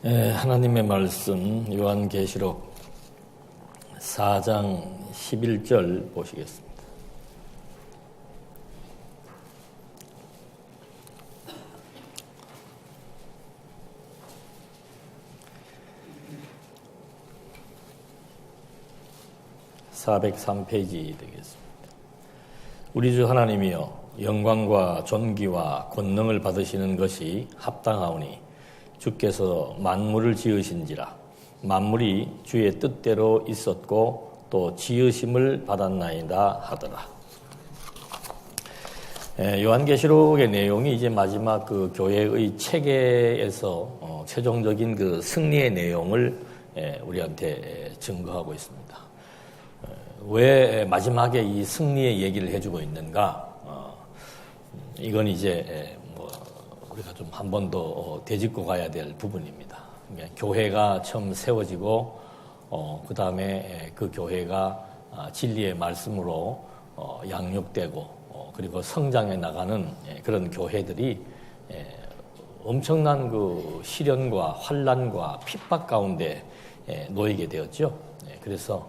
하나님의 말씀 요한계시록 4장 11절 보시겠습니다. (403페이지) 되겠습니다. 우리 주 하나님이여, 영광과 존귀와 권능을 받으시는 것이 합당하오니 주께서 만물을 지으신지라. 만물이 주의 뜻대로 있었고 또 지으심을 받았나이다 하더라. 요한계시록의 내용이 이제 마지막 그 교회의 체계에서 최종적인 그 승리의 내용을 우리한테 증거하고 있습니다. 왜 마지막에 이 승리의 얘기를 해주고 있는가? 이건 이제 우리가 좀 한 번 더 되짚고 가야 될 부분입니다. 그러니까 교회가 처음 세워지고 그 다음에 그 교회가 진리의 말씀으로 양육되고 그리고 성장해 나가는 그런 교회들이 엄청난 그 시련과 환난과 핍박 가운데 놓이게 되었죠. 그래서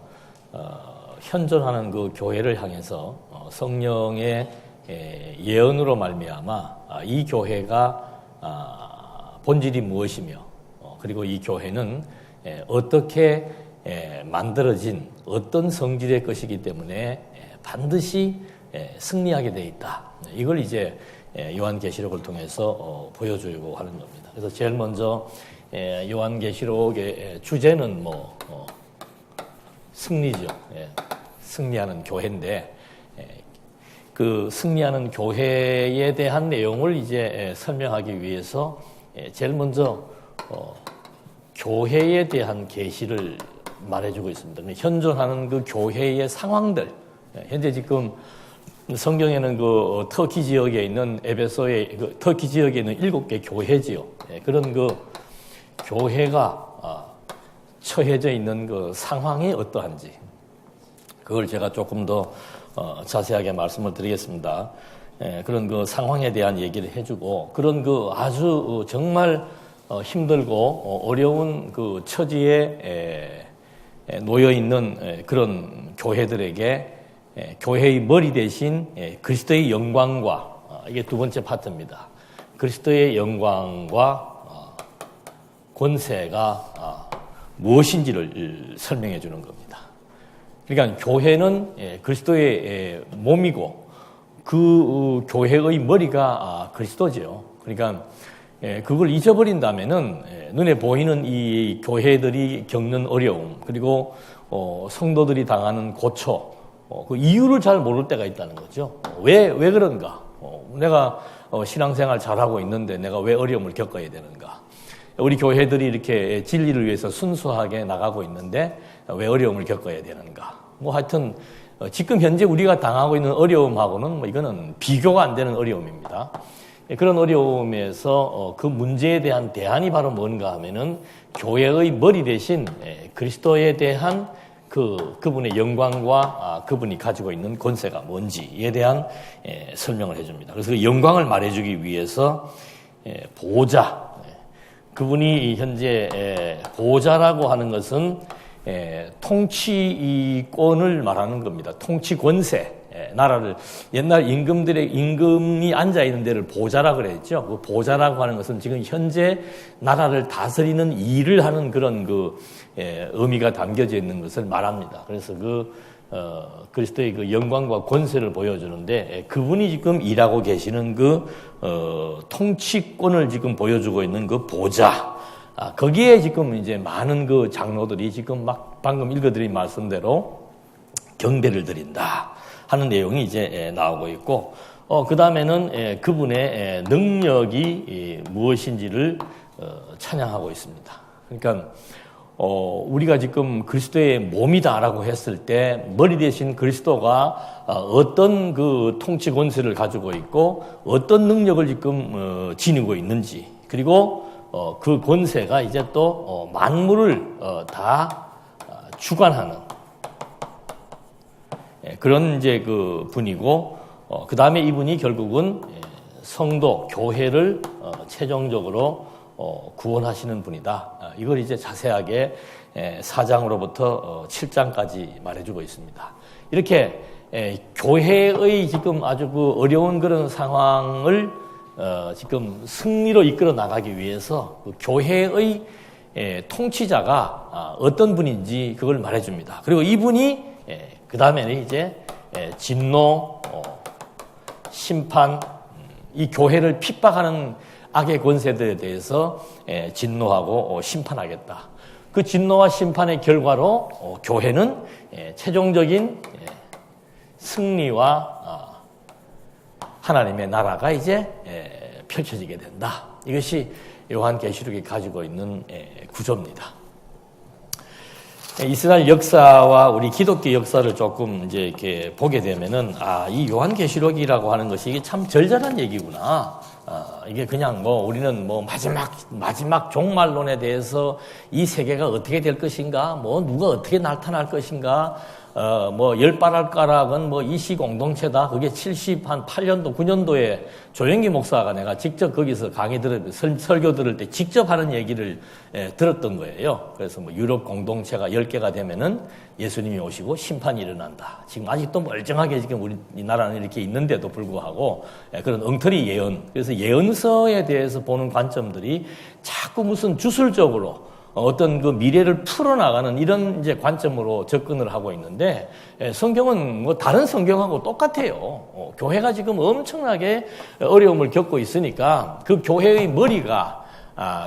현존하는 그 교회를 향해서 성령의 예언으로 말미암아 이 교회가 본질이 무엇이며 그리고 이 교회는 어떻게 만들어진 어떤 성질의 것이기 때문에 반드시 승리하게 되어 있다. 이걸 이제 요한계시록을 통해서 보여주려고 하는 겁니다. 그래서 제일 먼저 요한계시록의 주제는 승리죠. 승리하는 교회인데 그 승리하는 교회에 대한 내용을 이제 설명하기 위해서 제일 먼저 교회에 대한 계시를 말해주고 있습니다. 현존하는 그 교회의 상황들, 현재 지금 성경에는 그 터키 지역에 있는 에베소의 그 터키 지역에 있는 7개 교회지요. 그런 그 교회가 처해져 있는 그 상황이 어떠한지 그걸 제가 조금 더 자세하게 말씀을 드리겠습니다. 그런 그 상황에 대한 얘기를 해주고 그런 그 아주 정말 힘들고 어려운 그 처지에 놓여 있는 그런 교회들에게 교회의 머리 대신 그리스도의 영광과 이게 두 번째 파트입니다. 그리스도의 영광과 권세가 무엇인지를 설명해 주는 겁니다. 그러니까 교회는 그리스도의 몸이고 그 교회의 머리가 그리스도죠. 그러니까 그걸 잊어버린다면은 눈에 보이는 이 교회들이 겪는 어려움 그리고 성도들이 당하는 고초 그 이유를 잘 모를 때가 있다는 거죠. 왜 그런가? 내가 신앙생활 잘하고 있는데 내가 왜 어려움을 겪어야 되는가? 우리 교회들이 이렇게 진리를 위해서 순수하게 나가고 있는데 왜 어려움을 겪어야 되는가? 하여튼 지금 현재 우리가 당하고 있는 어려움하고는 이거는 비교가 안 되는 어려움입니다. 그런 어려움에서 그 문제에 대한 대안이 바로 뭔가 하면은 교회의 머리 대신 그리스도에 대한 그분의 영광과 그분이 가지고 있는 권세가 뭔지에 대한 설명을 해줍니다. 그래서 그 영광을 말해주기 위해서 보좌, 그분이 현재 보좌라고 하는 것은 통치권을 말하는 겁니다. 통치 권세, 나라를 옛날 임금이 앉아 있는 데를 보좌라 그랬죠. 그 보좌라고 하는 것은 지금 현재 나라를 다스리는 일을 하는 그런 의미가 담겨져 있는 것을 말합니다. 그래서 그리스도의 그 영광과 권세를 보여주는데 그분이 지금 일하고 계시는 통치권을 지금 보여주고 있는 그 보좌. 거기에 지금 이제 많은 그 장로들이 지금 막 방금 읽어드린 말씀대로 경배를 드린다 하는 내용이 이제 나오고 있고, 그 다음에는 그분의 능력이 무엇인지를 찬양하고 있습니다. 그러니까, 우리가 지금 그리스도의 몸이다라고 했을 때 머리 대신 그리스도가 어떤 그 통치 권세를 가지고 있고 어떤 능력을 지금 지니고 있는지 그리고 그 권세가 이제 또 만물을 다 주관하는 그런 이제 그 분이고 그 다음에 이분이 결국은 성도 교회를 최종적으로 구원하시는 분이다. 이걸 이제 자세하게 4장으로부터 7장까지 말해주고 있습니다. 이렇게 교회의 지금 아주 그 어려운 그런 상황을 지금 승리로 이끌어 나가기 위해서 그 교회의 통치자가 어떤 분인지 그걸 말해줍니다. 그리고 이분이 그 다음에는 이제 진노, 심판, 이 교회를 핍박하는 악의 권세들에 대해서 진노하고 심판하겠다. 그 진노와 심판의 결과로 교회는 최종적인 승리와 하나님의 나라가 이제 펼쳐지게 된다. 이것이 요한계시록이 가지고 있는 구조입니다. 이스라엘 역사와 우리 기독교 역사를 조금 이제 이렇게 보게 되면은 이 요한계시록이라고 하는 것이 이게 참 절절한 얘기구나. 이게 그냥 우리는 마지막 종말론에 대해서 이 세계가 어떻게 될 것인가, 누가 어떻게 나타날 것인가, 열발할가락은 이시 공동체다. 그게 78년도, 9년도에 조영기 목사가 내가 직접 거기서 설교 들을 때 직접 하는 얘기를 들었던 거예요. 그래서 유럽 공동체가 10개가 되면은 예수님이 오시고 심판이 일어난다. 지금 아직도 멀쩡하게 지금 우리나라는 이렇게 있는데도 불구하고 그런 엉터리 예언. 그래서 예언서에 대해서 보는 관점들이 자꾸 무슨 주술적으로 어떤 그 미래를 풀어나가는 이런 이제 관점으로 접근을 하고 있는데, 성경은 다른 성경하고 똑같아요. 교회가 지금 엄청나게 어려움을 겪고 있으니까 그 교회의 머리가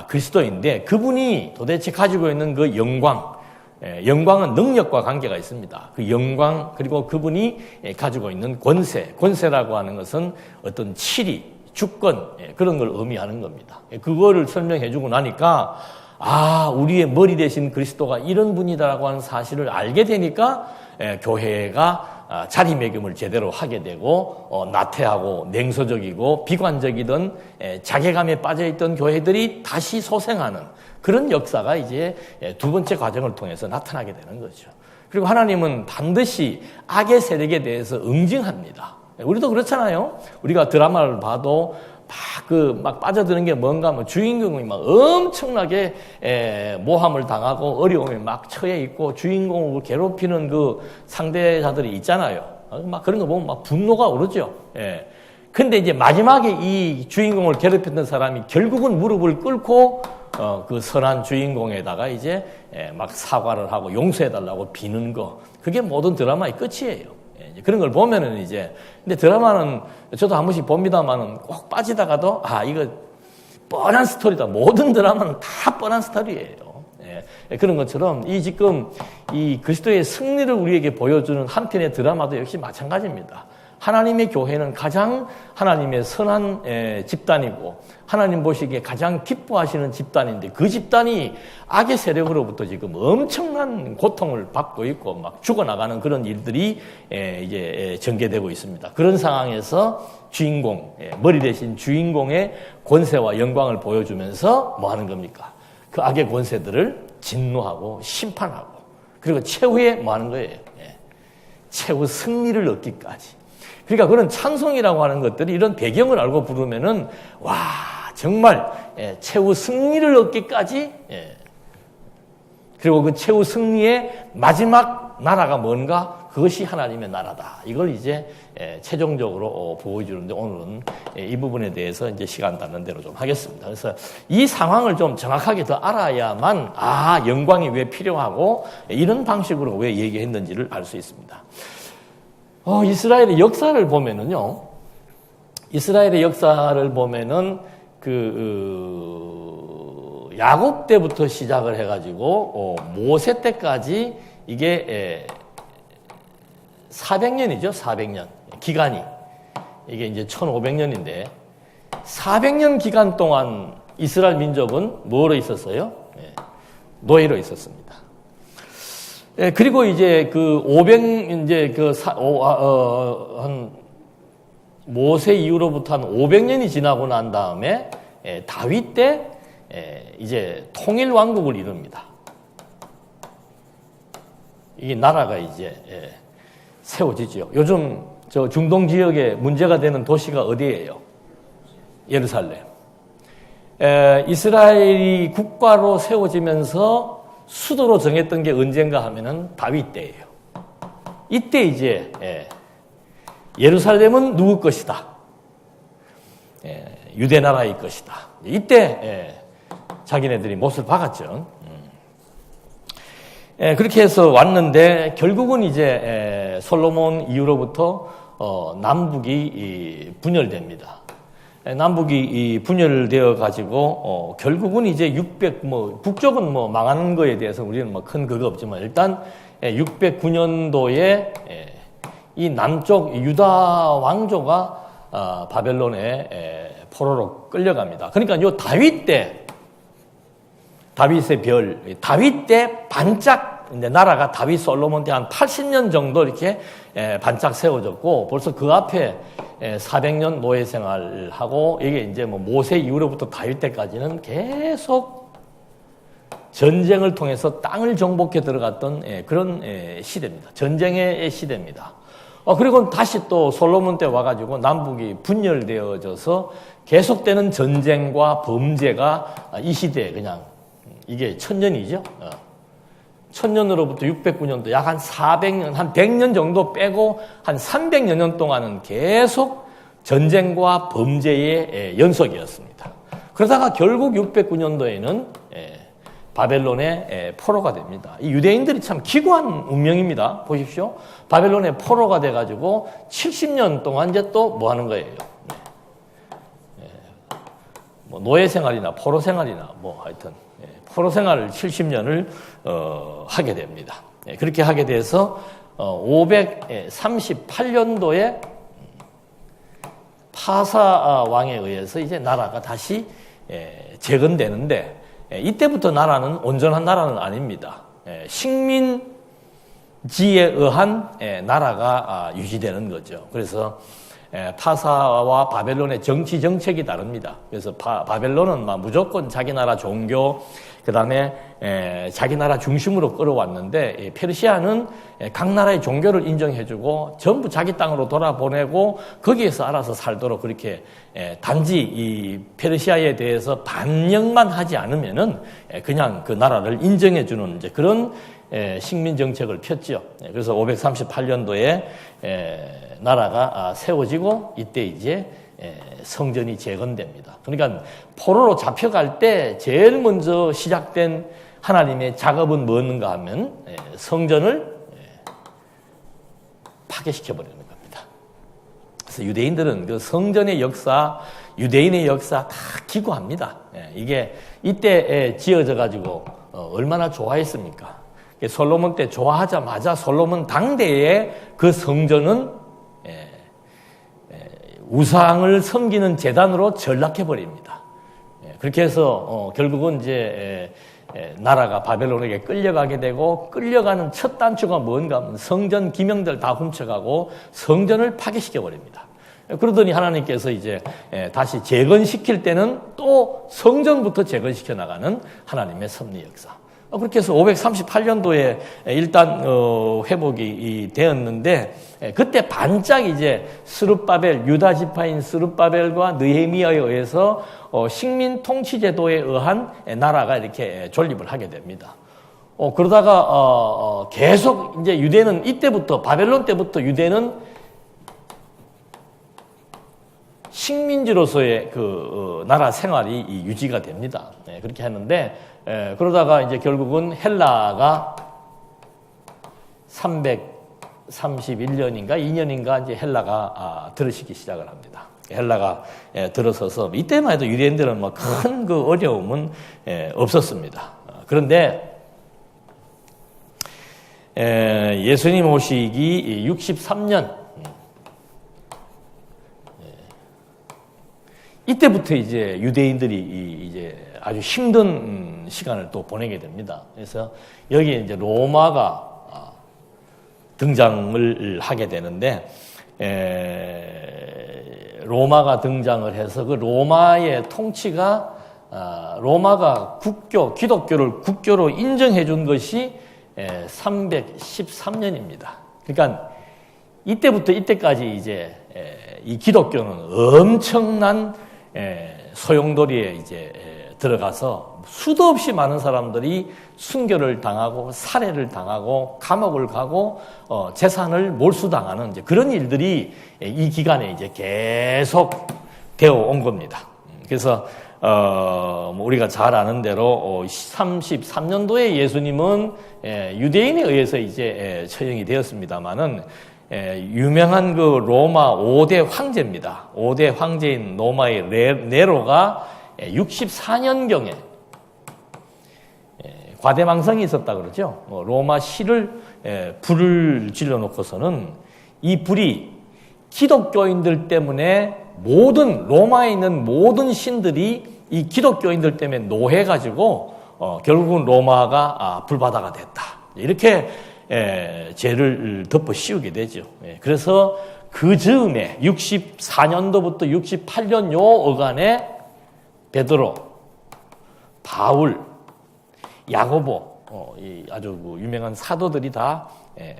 그리스도인데, 그분이 도대체 가지고 있는 그 영광은 능력과 관계가 있습니다. 그 영광, 그리고 그분이 가지고 있는 권세라고 하는 것은 어떤 치리, 주권, 그런 걸 의미하는 겁니다. 그거를 설명해 주고 나니까 우리의 머리 대신 그리스도가 이런 분이다라고 하는 사실을 알게 되니까 교회가 자리매김을 제대로 하게 되고 나태하고 냉소적이고 비관적이던 자괴감에 빠져있던 교회들이 다시 소생하는 그런 역사가 이제 두 번째 과정을 통해서 나타나게 되는 거죠. 그리고 하나님은 반드시 악의 세력에 대해서 응징합니다. 우리도 그렇잖아요. 우리가 드라마를 봐도 막 빠져드는 게 뭔가 주인공이 막 엄청나게 모함을 당하고 어려움에 막 처해 있고 주인공을 괴롭히는 그 상대자들이 있잖아요. 막 그런 거 보면 막 분노가 오르죠. 근데 이제 마지막에 이 주인공을 괴롭혔던 사람이 결국은 무릎을 꿇고 그 선한 주인공에다가 이제 막 사과를 하고 용서해달라고 비는 거. 그게 모든 드라마의 끝이에요. 그런 걸 보면은 이제, 근데 드라마는 저도 한 번씩 봅니다만은 꼭 빠지다가도, 이거 뻔한 스토리다. 모든 드라마는 다 뻔한 스토리예요. 그런 것처럼 지금 이 그리스도의 승리를 우리에게 보여주는 한편의 드라마도 역시 마찬가지입니다. 하나님의 교회는 가장 하나님의 선한 집단이고 하나님 보시기에 가장 기뻐하시는 집단인데, 그 집단이 악의 세력으로부터 지금 엄청난 고통을 받고 있고 막 죽어나가는 그런 일들이 이제 전개되고 있습니다. 그런 상황에서 주인공, 머리 대신 주인공의 권세와 영광을 보여주면서 뭐 하는 겁니까? 그 악의 권세들을 진노하고 심판하고, 그리고 최후에 뭐 하는 거예요? 최후 승리를 얻기까지. 그러니까 그런 찬송이라고 하는 것들이 이런 배경을 알고 부르면은 정말 최후 승리를 얻기까지, 그리고 그 최후 승리의 마지막 나라가 뭔가, 그것이 하나님의 나라다. 이걸 이제 최종적으로 보여주는데, 오늘은 이 부분에 대해서 이제 시간 닿는 대로 좀 하겠습니다. 그래서 이 상황을 좀 정확하게 더 알아야만 영광이 왜 필요하고 이런 방식으로 왜 얘기했는지를 알 수 있습니다. 이스라엘의 역사를 보면은요, 야곱 때부터 시작을 해가지고 모세 때까지 이게 400년이죠. 400년 기간이, 이게 이제 1500년인데 400년 기간 동안 이스라엘 민족은 뭐로 있었어요? 노예로 있었습니다. 그리고 이제 한 모세 이후로부터 한 500년이 지나고 난 다음에 다윗 때 이제 통일 왕국을 이룹니다. 이게 나라가 이제 세워지죠. 요즘 저 중동 지역에 문제가 되는 도시가 어디예요? 예루살렘. 이스라엘이 국가로 세워지면서 수도로 정했던 게 언젠가 하면은 다윗 때예요. 이때 이제 예루살렘은 누구 것이다? 유대 나라의 것이다. 이때 자기네들이 못을 박았죠. 그렇게 해서 왔는데 결국은 이제 솔로몬 이후로부터 남북이 분열됩니다. 남북이 분열되어 가지고 결국은 이제 북쪽은 망하는 거에 대해서 우리는 큰 그거 없지만 일단 609년도에 이 남쪽 유다 왕조가 바벨론의 포로로 끌려갑니다. 그러니까 요 다윗 때 다윗의 별, 다윗 때 반짝 이제 나라가 다윗 솔로몬 때 한 80년 정도 이렇게 반짝 세워졌고 벌써 그 앞에 400년 노예 생활하고 이게 이제 모세 이후로부터 다윗 때까지는 계속 전쟁을 통해서 땅을 정복해 들어갔던 그런 시대입니다. 전쟁의 시대입니다. 그리고 다시 또 솔로몬 때 와가지고 남북이 분열되어져서 계속되는 전쟁과 범죄가 이 시대에 그냥 이게 1000년이죠. 1000년으로부터 609년도 약 한 400년, 한 100년 정도 빼고 한 300여 년 동안은 계속 전쟁과 범죄의 연속이었습니다. 그러다가 결국 609년도에는 바벨론의 포로가 됩니다. 이 유대인들이 참 기구한 운명입니다. 보십시오. 바벨론의 포로가 돼가지고 70년 동안 이제 또 뭐 하는 거예요? 노예 생활이나 포로 생활이나 하여튼 포로 생활을 70년을 하게 됩니다. 그렇게 하게 돼서 538년도에 파사 왕에 의해서 이제 나라가 다시 재건되는데 이때부터 나라는 온전한 나라는 아닙니다. 식민지에 의한 나라가 유지되는 거죠. 그래서 파사와 바벨론의 정치 정책이 다릅니다. 그래서 바벨론은 무조건 자기 나라 종교, 그 다음에 자기 나라 중심으로 끌어왔는데 페르시아는 각 나라의 종교를 인정해주고 전부 자기 땅으로 돌아보내고 거기에서 알아서 살도록 그렇게 단지 이 페르시아에 대해서 반영만 하지 않으면은 그냥 그 나라를 인정해주는 이제 그런 식민 정책을 폈죠. 그래서 538년도에 나라가 세워지고 이때 이제 성전이 재건됩니다. 그러니까 포로로 잡혀갈 때 제일 먼저 시작된 하나님의 작업은 뭐였는가 하면 성전을 파괴시켜버리는 겁니다. 그래서 유대인들은 그 성전의 역사, 유대인의 역사 다 기구합니다. 이게 이때 지어져 가지고 얼마나 좋아했습니까? 솔로몬 때 좋아하자마자 솔로몬 당대에 그 성전은 우상을 섬기는 제단으로 전락해버립니다. 그렇게 해서 결국은 이제 나라가 바벨론에게 끌려가게 되고 끌려가는 첫 단추가 뭔가 하면 성전 기명들 다 훔쳐가고 성전을 파괴시켜버립니다. 그러더니 하나님께서 이제 다시 재건시킬 때는 또 성전부터 재건시켜 나가는 하나님의 섭리 역사. 그렇게 해서 538년도에 일단 회복이 되었는데 그때 반짝 이제 스룹바벨, 유다 지파인 스룹바벨과 느헤미야에 의해서 식민 통치 제도에 의한 나라가 이렇게 존립을 하게 됩니다. 그러다가 계속 이제 유대는 이때부터 바벨론 때부터 유대는 식민지로서의 그 나라 생활이 유지가 됩니다. 그렇게 했는데 그러다가 이제 결국은 헬라가 331년인가 2년인가 이제 헬라가 들어서기 시작을 합니다. 헬라가 들어서서 이때만 해도 유대인들은 큰 그 어려움은 없었습니다. 그런데 예수님 오시기 63년 이때부터 이제 유대인들이 이제 아주 힘든 시간을 또 보내게 됩니다. 그래서 여기에 이제 로마가 등장을 하게 되는데, 로마가 등장을 해서 그 로마의 통치가, 로마가 기독교를 국교로 인정해 준 것이 313년입니다. 그러니까 이때부터 이때까지 이제 이 기독교는 엄청난 소용돌이에 이제 들어가서 수도 없이 많은 사람들이 순교를 당하고 살해를 당하고 감옥을 가고 재산을 몰수당하는 이제 그런 일들이 이 기간에 이제 계속 되어 온 겁니다. 그래서 우리가 잘 아는 대로 33년도에 예수님은 유대인에 의해서 이제 처형이 되었습니다만은 유명한 그 로마 5대 황제입니다. 5대 황제인 로마의 네로가 64년경에 과대망상이 있었다 그러죠. 로마 시를 불을 질러놓고서는 이 불이 기독교인들 때문에 모든 로마에 있는 모든 신들이 이 기독교인들 때문에 노해가지고 결국은 로마가 불바다가 됐다. 이렇게 죄를 덮어 씌우게 되죠. 그래서 그 즈음에 64년도부터 68년 요 어간에 베드로, 바울, 야고보 아주 유명한 사도들이 다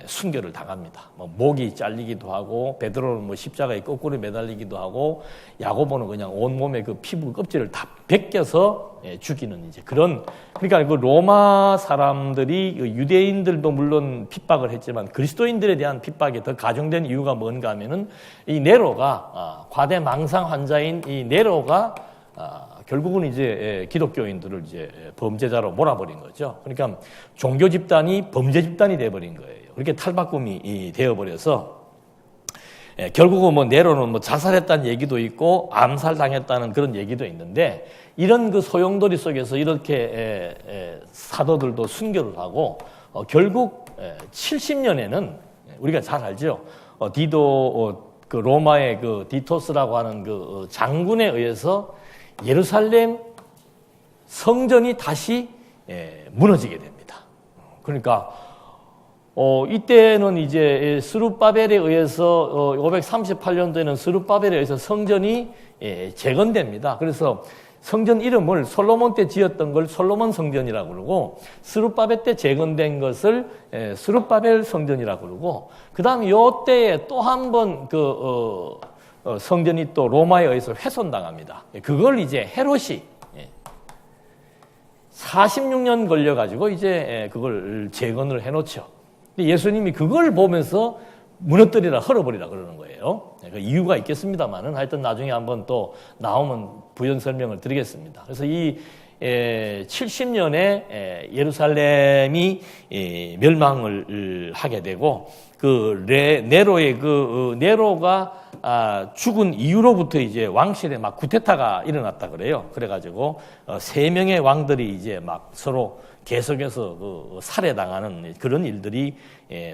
순교를 당합니다. 목이 잘리기도 하고 베드로는 십자가에 거꾸로 매달리기도 하고 야고보는 그냥 온 몸에 그 피부 껍질을 다 벗겨서 죽이는 이제 그런 그러니까 그 로마 사람들이 유대인들도 물론 핍박을 했지만 그리스도인들에 대한 핍박이 더 가중된 이유가 뭔가 하면은 이 네로가 과대망상 환자인 이 네로가 결국은 이제 기독교인들을 이제 범죄자로 몰아버린 거죠. 그러니까 종교 집단이 범죄 집단이 돼버린 거예요. 그렇게 탈바꿈이 되어버려서 결국은 뭐 네로는 자살했다는 얘기도 있고 암살당했다는 그런 얘기도 있는데 이런 그 소용돌이 속에서 이렇게 사도들도 순교를 하고 결국 70년에는 우리가 잘 알죠. 디도 그 로마의 그 디토스라고 하는 그 장군에 의해서 예루살렘 성전이 다시 무너지게 됩니다. 그러니까 이때는 이제 스룹바벨에 의해서 538년도에는 스룹바벨에 의해서 성전이 재건됩니다. 그래서 성전 이름을 솔로몬 때 지었던 걸 솔로몬 성전이라고 그러고 스룹바벨 때 재건된 것을 스룹바벨 성전이라고 그러고 그다음에 요 때에 또 한 번 그 성전이 또 로마에 의해서 훼손당합니다. 그걸 이제 헤롯이 46년 걸려가지고 이제 그걸 재건을 해놓죠. 예수님이 그걸 보면서 무너뜨리라, 헐어버리라 그러는 거예요. 그 이유가 있겠습니다만은 하여튼 나중에 한번 또 나오면 부연 설명을 드리겠습니다. 그래서 이 70년에 예루살렘이 멸망을 하게 되고 그 네로의 그 네로가 죽은 이후로부터 이제 왕실에 막 쿠데타가 일어났다 그래요. 그래가지고 3명의 왕들이 이제 막 서로 계속해서 그 살해당하는 그런 일들이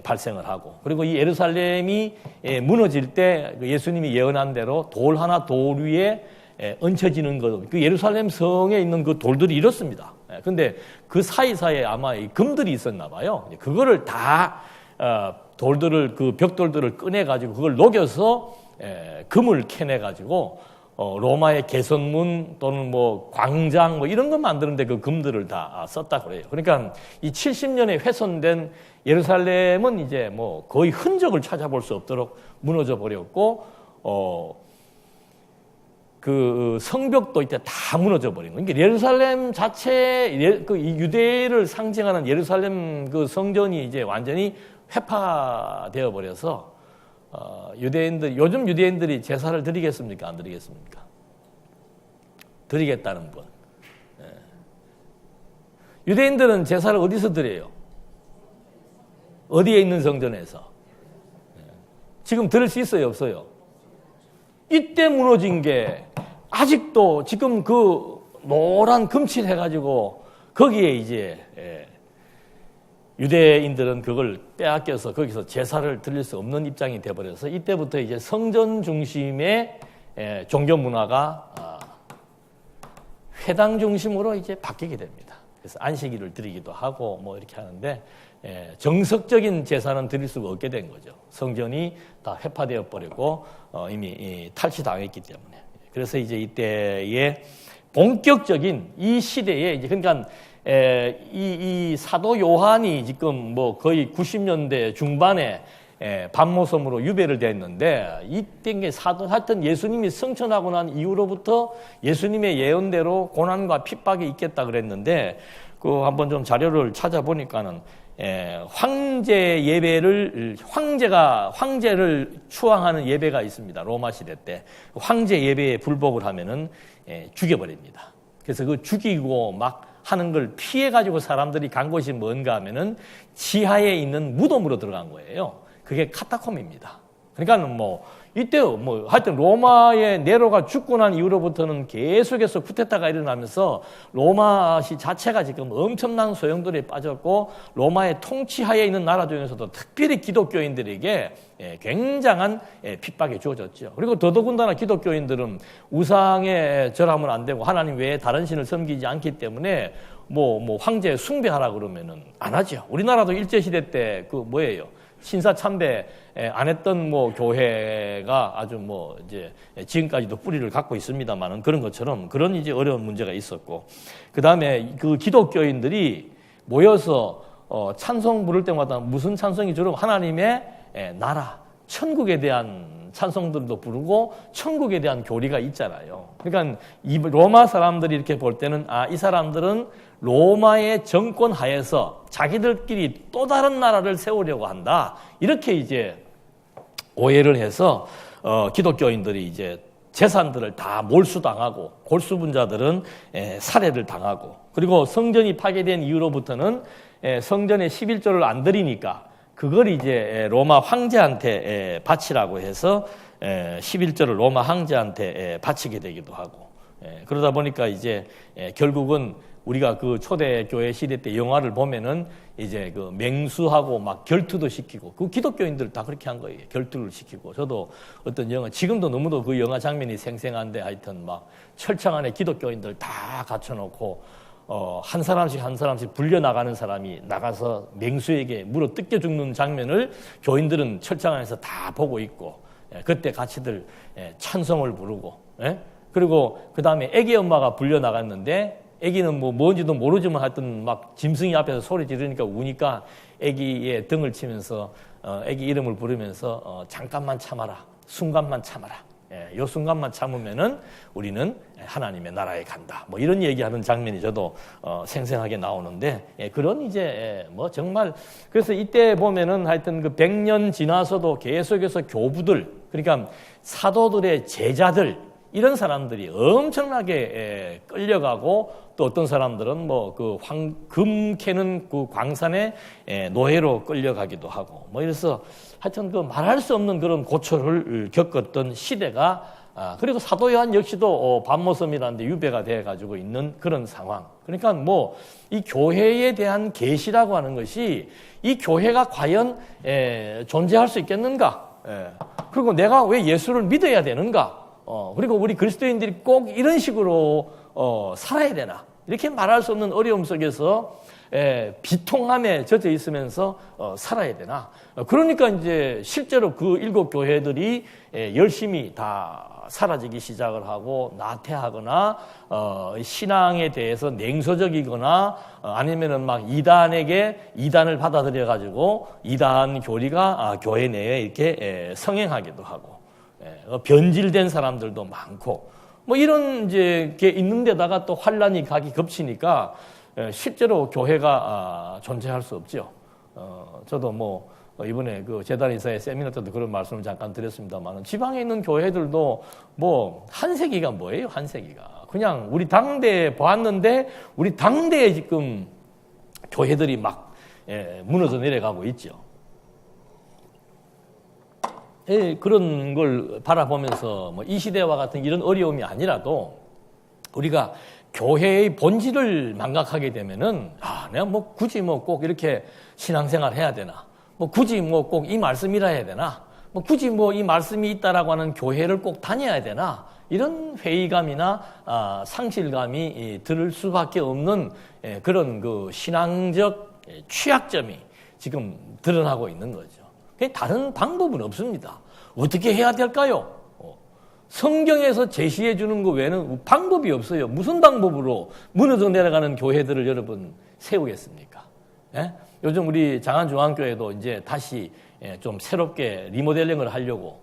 발생을 하고 그리고 이 예루살렘이 무너질 때 예수님이 예언한 대로 돌 하나 돌 위에 얹혀지는 것, 그 예루살렘 성에 있는 그 돌들이 이렇습니다. 근데 그 사이사이에 아마 이 금들이 있었나 봐요. 그거를 다 돌들을 그 벽돌들을 꺼내가지고 그걸 녹여서 금을 캐내가지고 로마의 개선문 또는 뭐 광장 뭐 이런 거 만드는데 그 금들을 다 썼다 그래요. 그러니까 이 70년에 훼손된 예루살렘은 이제 뭐 거의 흔적을 찾아볼 수 없도록 무너져 버렸고 그 성벽도 이때 다 무너져 버린 거예요. 그러니까 예루살렘 자체 그 유대를 상징하는 예루살렘 그 성전이 이제 완전히 회파되어 버려서 유대인들 요즘 유대인들이 제사를 드리겠습니까? 안 드리겠습니까? 드리겠다는 분. 유대인들은 제사를 어디서 드려요? 어디에 있는 성전에서? 지금 드릴 수 있어요, 없어요? 이때 무너진 게 아직도 지금 그 노란 금칠 해가지고 거기에 이제 유대인들은 그걸 빼앗겨서 거기서 제사를 드릴 수 없는 입장이 되어버려서 이때부터 이제 성전 중심의 종교 문화가 회당 중심으로 이제 바뀌게 됩니다. 그래서 안식일을 드리기도 하고 뭐 이렇게 하는데 정석적인 제사는 드릴 수가 없게 된 거죠. 성전이 다 회파되어 버리고 이미 탈취당했기 때문에. 그래서 이제 이때의 본격적인 이 시대에 이제 그러니까 이 사도 요한이 지금 뭐 거의 90년대 중반에 반모섬으로 유배를 됐는데 이때 하여튼 예수님이 승천하고 난 이후로부터 예수님의 예언대로 고난과 핍박이 있겠다 그랬는데 그 한번 좀 자료를 찾아보니까는 황제 예배를 황제를 추앙하는 예배가 있습니다. 로마 시대 때 황제 예배에 불복을 하면은 죽여버립니다. 그래서 그 죽이고 막 하는 걸 피해 가지고 사람들이 간 곳이 뭔가 하면은 지하에 있는 무덤으로 들어간 거예요. 그게 카타콤입니다. 그러니까 뭐 이때 뭐 하여튼 로마의 네로가 죽고 난 이후로부터는 계속해서 쿠데타가 일어나면서 로마시 자체가 지금 엄청난 소용돌이에 빠졌고 로마의 통치하에 있는 나라 중에서도 특별히 기독교인들에게 굉장한 핍박이 주어졌죠. 그리고 더더군다나 기독교인들은 우상에 절하면 안 되고 하나님 외에 다른 신을 섬기지 않기 때문에 뭐 황제 숭배하라 그러면은 안 하죠. 우리나라도 일제시대 때 그 뭐예요? 신사 참배 안 했던 뭐 교회가 아주 뭐 이제 지금까지도 뿌리를 갖고 있습니다만은 그런 것처럼 그런 이제 어려운 문제가 있었고 그 다음에 그 기독교인들이 모여서 찬송 부를 때마다 무슨 찬송이 주로 하나님의 나라, 천국에 대한 찬송들도 부르고 천국에 대한 교리가 있잖아요. 그러니까 이 로마 사람들이 이렇게 볼 때는 이 사람들은 로마의 정권 하에서 자기들끼리 또 다른 나라를 세우려고 한다. 이렇게 이제 오해를 해서 기독교인들이 이제 재산들을 다 몰수당하고 골수분자들은 살해를 당하고 그리고 성전이 파괴된 이후로부터는 성전에 11조를 안 드리니까 그걸 이제 로마 황제한테 바치라고 해서 11조를 로마 황제한테 바치게 되기도 하고 그러다 보니까 이제 결국은 우리가 그 초대교회 시대 때 영화를 보면은 이제 그 맹수하고 막 결투도 시키고 그 기독교인들 다 그렇게 한 거예요. 결투를 시키고 저도 어떤 영화 지금도 너무도 그 영화 장면이 생생한데 하여튼 막 철창 안에 기독교인들 다 갖춰놓고 한 사람씩 불려나가는 사람이 나가서 맹수에게 물어 뜯겨 죽는 장면을 교인들은 철장 안에서 다 보고 있고 그때 같이들 찬송을 부르고 그리고 그 다음에 애기 엄마가 불려나갔는데 애기는 뭐 뭔지도 모르지만 하여튼 막 짐승이 앞에서 소리 지르니까 우니까 애기의 등을 치면서 애기 이름을 부르면서 잠깐만 참아라, 순간만 참아라. 요 순간만 참으면은 우리는 하나님의 나라에 간다. 뭐 이런 얘기하는 장면이 저도 생생하게 나오는데 그런 이제 뭐 정말 그래서 이때 보면은 하여튼 그 100년 지나서도 계속해서 교부들 그러니까 사도들의 제자들 이런 사람들이 엄청나게 끌려가고 또 어떤 사람들은 뭐 그 금 캐는 그 광산의 노예로 끌려가기도 하고 뭐 이래서 하여튼 그 말할 수 없는 그런 고초를 겪었던 시대가 그리고 사도 요한 역시도 반모섬이라는 데 유배가 돼 가지고 있는 그런 상황. 그러니까 뭐 이 교회에 대한 계시라고 하는 것이 이 교회가 과연 존재할 수 있겠는가? 그리고 내가 왜 예수를 믿어야 되는가? 그리고 우리 그리스도인들이 꼭 이런 식으로 살아야 되나? 이렇게 말할 수 없는 어려움 속에서 비통함에 젖어 있으면서 살아야 되나? 그러니까 이제 실제로 그 7교회들이 열심히 다 사라지기 시작을 하고 나태하거나 신앙에 대해서 냉소적이거나 아니면은 막 이단을 받아들여 가지고 이단 교리가 교회 내에 이렇게 성행하기도 하고 변질된 사람들도 많고 뭐 이런 이제 게 있는데다가 또 환란이 가기 겹치니까 실제로 교회가 존재할 수 없죠. 저도 뭐 이번에 그 재단 이사의 세미나 때도 그런 말씀을 잠깐 드렸습니다만 지방에 있는 교회들도 뭐 한세기가 뭐예요? 한세기가 그냥 우리 당대에 보았는데 우리 당대에 지금 교회들이 막 무너져 내려가고 있죠. 그런 걸 바라보면서 뭐 이 시대와 같은 이런 어려움이 아니라도 우리가 교회의 본질을 망각하게 되면은 내가 뭐 굳이 뭐 꼭 이렇게 신앙생활 해야 되나? 뭐 굳이 뭐 꼭 이 말씀이라 해야 되나? 뭐 굳이 뭐 이 말씀이 있다라고 하는 교회를 꼭 다녀야 되나? 이런 회의감이나 상실감이 들을 수밖에 없는 그런 그 신앙적 취약점이 지금 드러나고 있는 거죠. 다른 방법은 없습니다. 어떻게 해야 될까요? 성경에서 제시해 주는 것 외에는 방법이 없어요. 무슨 방법으로 무너져 내려가는 교회들을 여러분 세우겠습니까? 요즘 우리 장안중앙교회도 이제 다시 좀 새롭게 리모델링을 하려고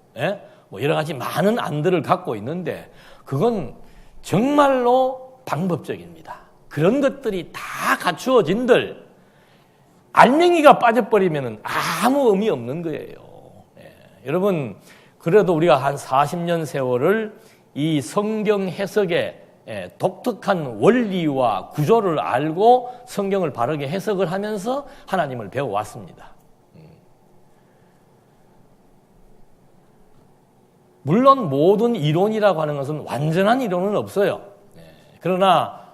뭐 여러 가지 많은 안들을 갖고 있는데 그건 정말로 방법적입니다. 그런 것들이 다 갖추어진들 알맹이가 빠져버리면 아무 의미 없는 거예요. 여러분 그래도 우리가 한 40년 세월을 이 성경 해석의 독특한 원리와 구조를 알고 성경을 바르게 해석을 하면서 하나님을 배워왔습니다. 물론 모든 이론이라고 하는 것은 완전한 이론은 없어요. 그러나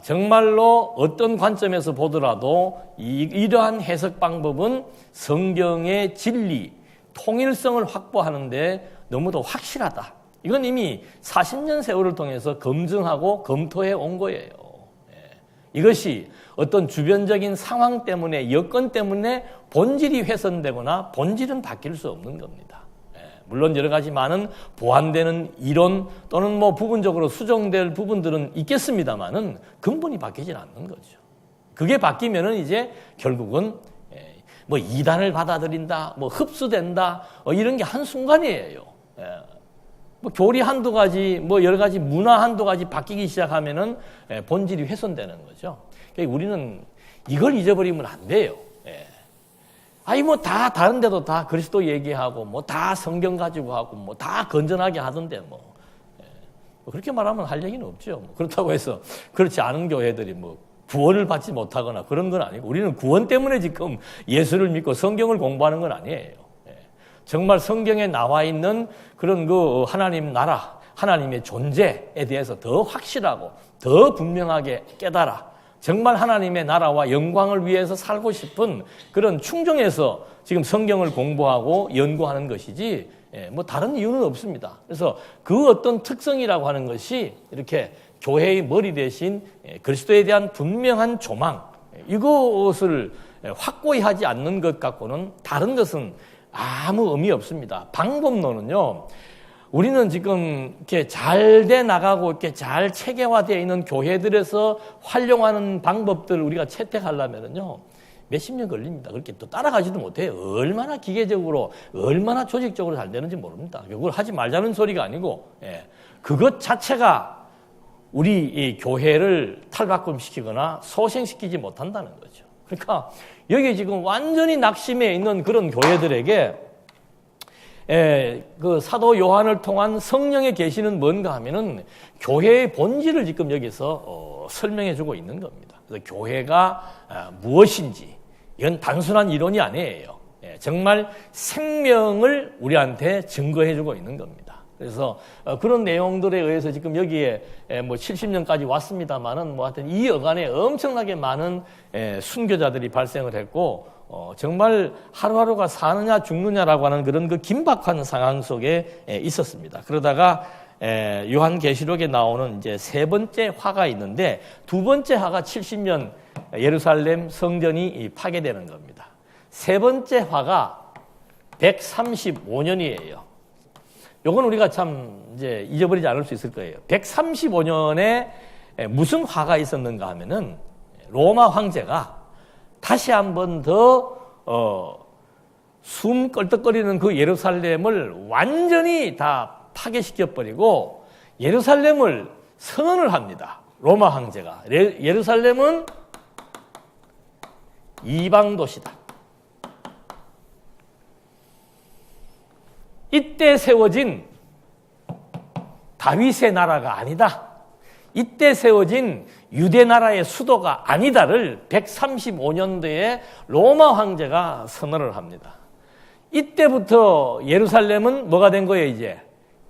정말로 어떤 관점에서 보더라도 이러한 해석 방법은 성경의 진리, 통일성을 확보하는데 너무도 확실하다. 이건 이미 40년 세월을 통해서 검증하고 검토해 온 거예요. 이것이 어떤 주변적인 상황 때문에, 여건 때문에 본질이 훼손되거나 본질은 바뀔 수 없는 겁니다. 물론 여러 가지 많은 보완되는 이론 또는 뭐 부분적으로 수정될 부분들은 있겠습니다만은 근본이 바뀌질 않는 거죠. 그게 바뀌면은 이제 결국은 뭐 이단을 받아들인다, 뭐 흡수된다, 이런 게 한순간이에요. 뭐 교리 한두 가지, 뭐 여러 가지 문화 한두 가지 바뀌기 시작하면은 본질이 훼손되는 거죠. 그러니까 우리는 이걸 잊어버리면 안 돼요. 아니 뭐 다 다른 데도 다 그리스도 얘기하고 뭐 다 성경 가지고 하고 뭐 다 건전하게 하던데 뭐 그렇게 말하면 할 얘기는 없죠. 그렇다고 해서 그렇지 않은 교회들이 뭐 구원을 받지 못하거나 그런 건 아니고 우리는 구원 때문에 지금 예수를 믿고 성경을 공부하는 건 아니에요. 정말 성경에 나와 있는 그런 그 하나님 나라, 하나님의 존재에 대해서 더 확실하고 더 분명하게 깨달아 정말 하나님의 나라와 영광을 위해서 살고 싶은 그런 충정에서 지금 성경을 공부하고 연구하는 것이지 뭐 다른 이유는 없습니다. 그래서 그 어떤 특성이라고 하는 것이 이렇게 교회의 머리 대신 그리스도에 대한 분명한 조망 이것을 확고히 하지 않는 것 갖고는 다른 것은 아무 의미 없습니다. 방법론은요. 우리는 지금 이렇게 잘 돼 나가고 이렇게 잘 체계화되어 있는 교회들에서 활용하는 방법들을 우리가 채택하려면요. 몇십 년 걸립니다. 그렇게 또 따라가지도 못해요. 얼마나 기계적으로, 얼마나 조직적으로 잘 되는지 모릅니다. 그걸 하지 말자는 소리가 아니고, 그것 자체가 우리 이 교회를 탈바꿈시키거나 소생시키지 못한다는 거죠. 그러니까 여기 지금 완전히 낙심해 있는 그런 교회들에게 그 사도 요한을 통한 성령의 계시는 뭔가 하면은 교회의 본질을 지금 여기서 설명해 주고 있는 겁니다. 그래서 교회가 무엇인지 이건 단순한 이론이 아니에요. 정말 생명을 우리한테 증거해 주고 있는 겁니다. 그래서 그런 내용들에 의해서 지금 여기에 뭐 70년까지 왔습니다만은 뭐 하여튼 이 여간에 엄청나게 많은 순교자들이 발생을 했고 정말 하루하루가 사느냐 죽느냐라고 하는 그런 그 긴박한 상황 속에 있었습니다. 그러다가 요한계시록에 나오는 이제 세 번째 화가 있는데 두 번째 화가 70년 예루살렘 성전이 파괴되는 겁니다. 세 번째 화가 135년이에요. 요건 우리가 참 이제 잊어버리지 않을 수 있을 거예요. 135년에 무슨 화가 있었는가 하면은 로마 황제가 다시 한 번 더 숨 껄떡거리는 그 예루살렘을 완전히 다 파괴시켜버리고 예루살렘을 선언을 합니다. 로마 황제가. 예루살렘은 이방 도시다. 이때 세워진 다윗의 나라가 아니다. 이때 세워진 유대 나라의 수도가 아니다를 135년도에 로마 황제가 선언을 합니다. 이때부터 예루살렘은 뭐가 된 거예요, 이제?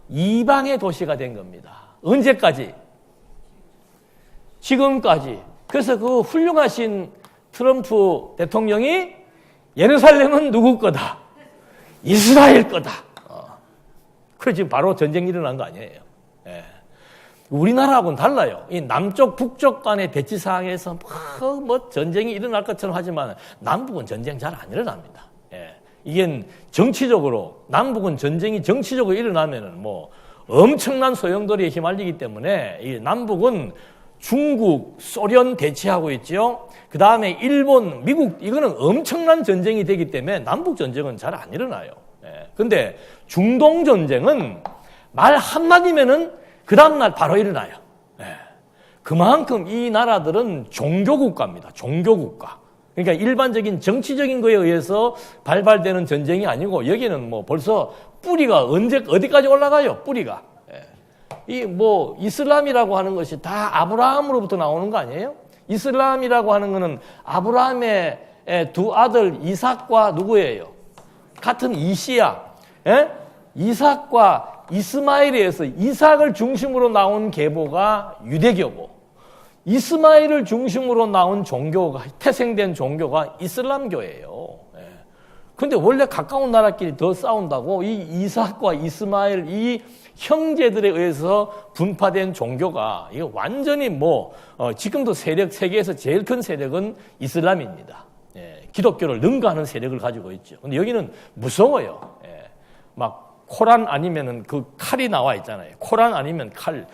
이방의 도시가 된 겁니다. 언제까지? 지금까지. 그래서 그 훌륭하신 트럼프 대통령이 예루살렘은 누구 거다? 이스라엘 거다. 그래서 지금 바로 전쟁이 일어난 거 아니에요. 우리나라하고는 달라요. 이 남쪽, 북쪽 간의 대치 상황에서 뭐 전쟁이 일어날 것처럼 하지만 남북은 전쟁 잘 안 일어납니다. 이게 정치적으로, 남북은 전쟁이 정치적으로 일어나면은 뭐 엄청난 소용돌이에 휘말리기 때문에 이 남북은 중국, 소련 대치하고 있죠. 그 다음에 일본, 미국, 이거는 엄청난 전쟁이 되기 때문에 남북 전쟁은 잘 안 일어나요. 근데 중동 전쟁은 말 한마디면은 그 다음날 바로 일어나요. 그만큼 이 나라들은 종교국가입니다. 종교국가. 그러니까 일반적인 정치적인 거에 의해서 발발되는 전쟁이 아니고 여기는 뭐 벌써 뿌리가 어디까지 올라가요? 뿌리가. 이슬람이라고 하는 것이 다 아브라함으로부터 나오는 거 아니에요? 이슬람이라고 하는 거는 아브라함의 두 아들 이삭과 누구예요? 같은 이시야. 이삭과 이스마엘에 의해서 이삭을 중심으로 나온 계보가 유대교고 이스마엘을 중심으로 나온 종교가 태생된 종교가 이슬람교예요. 근데 원래 가까운 나라끼리 더 싸운다고 이 이삭과 이스마엘 이 형제들에 의해서 분파된 종교가 이거 완전히 지금도 세계에서 제일 큰 세력은 이슬람입니다. 기독교를 능가하는 세력을 가지고 있죠. 근데 여기는 무서워요. 막 코란 아니면은 그 칼이 나와 있잖아요. 코란 아니면 칼,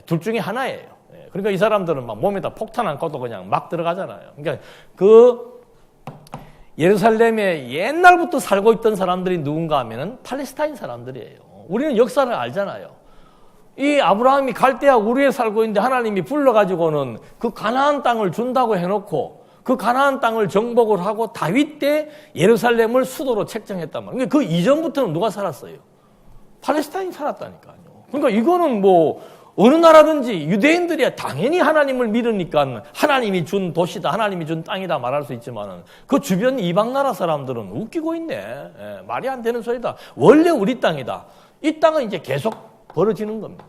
둘 중에 하나예요. 그러니까 이 사람들은 막 몸에다 폭탄 안 꽂고 그냥 막 들어가잖아요. 그러니까 예루살렘에 옛날부터 살고 있던 사람들이 누군가 하면은 팔레스타인 사람들이에요. 우리는 역사를 알잖아요. 이 아브라함이 갈대아 우르에 살고 있는데 하나님이 불러가지고는 그 가나안 땅을 준다고 해놓고 그 가나안 땅을 정복을 하고 다윗 때 예루살렘을 수도로 책정했단 말이에요. 그 이전부터는 누가 살았어요? 팔레스타인이 살았다니까요. 그러니까 이거는 어느 나라든지 유대인들이 당연히 하나님을 믿으니까 하나님이 준 도시다, 하나님이 준 땅이다 말할 수 있지만 그 주변 이방 나라 사람들은 웃기고 있네. 말이 안 되는 소리다. 원래 우리 땅이다. 이 땅은 이제 계속 벌어지는 겁니다.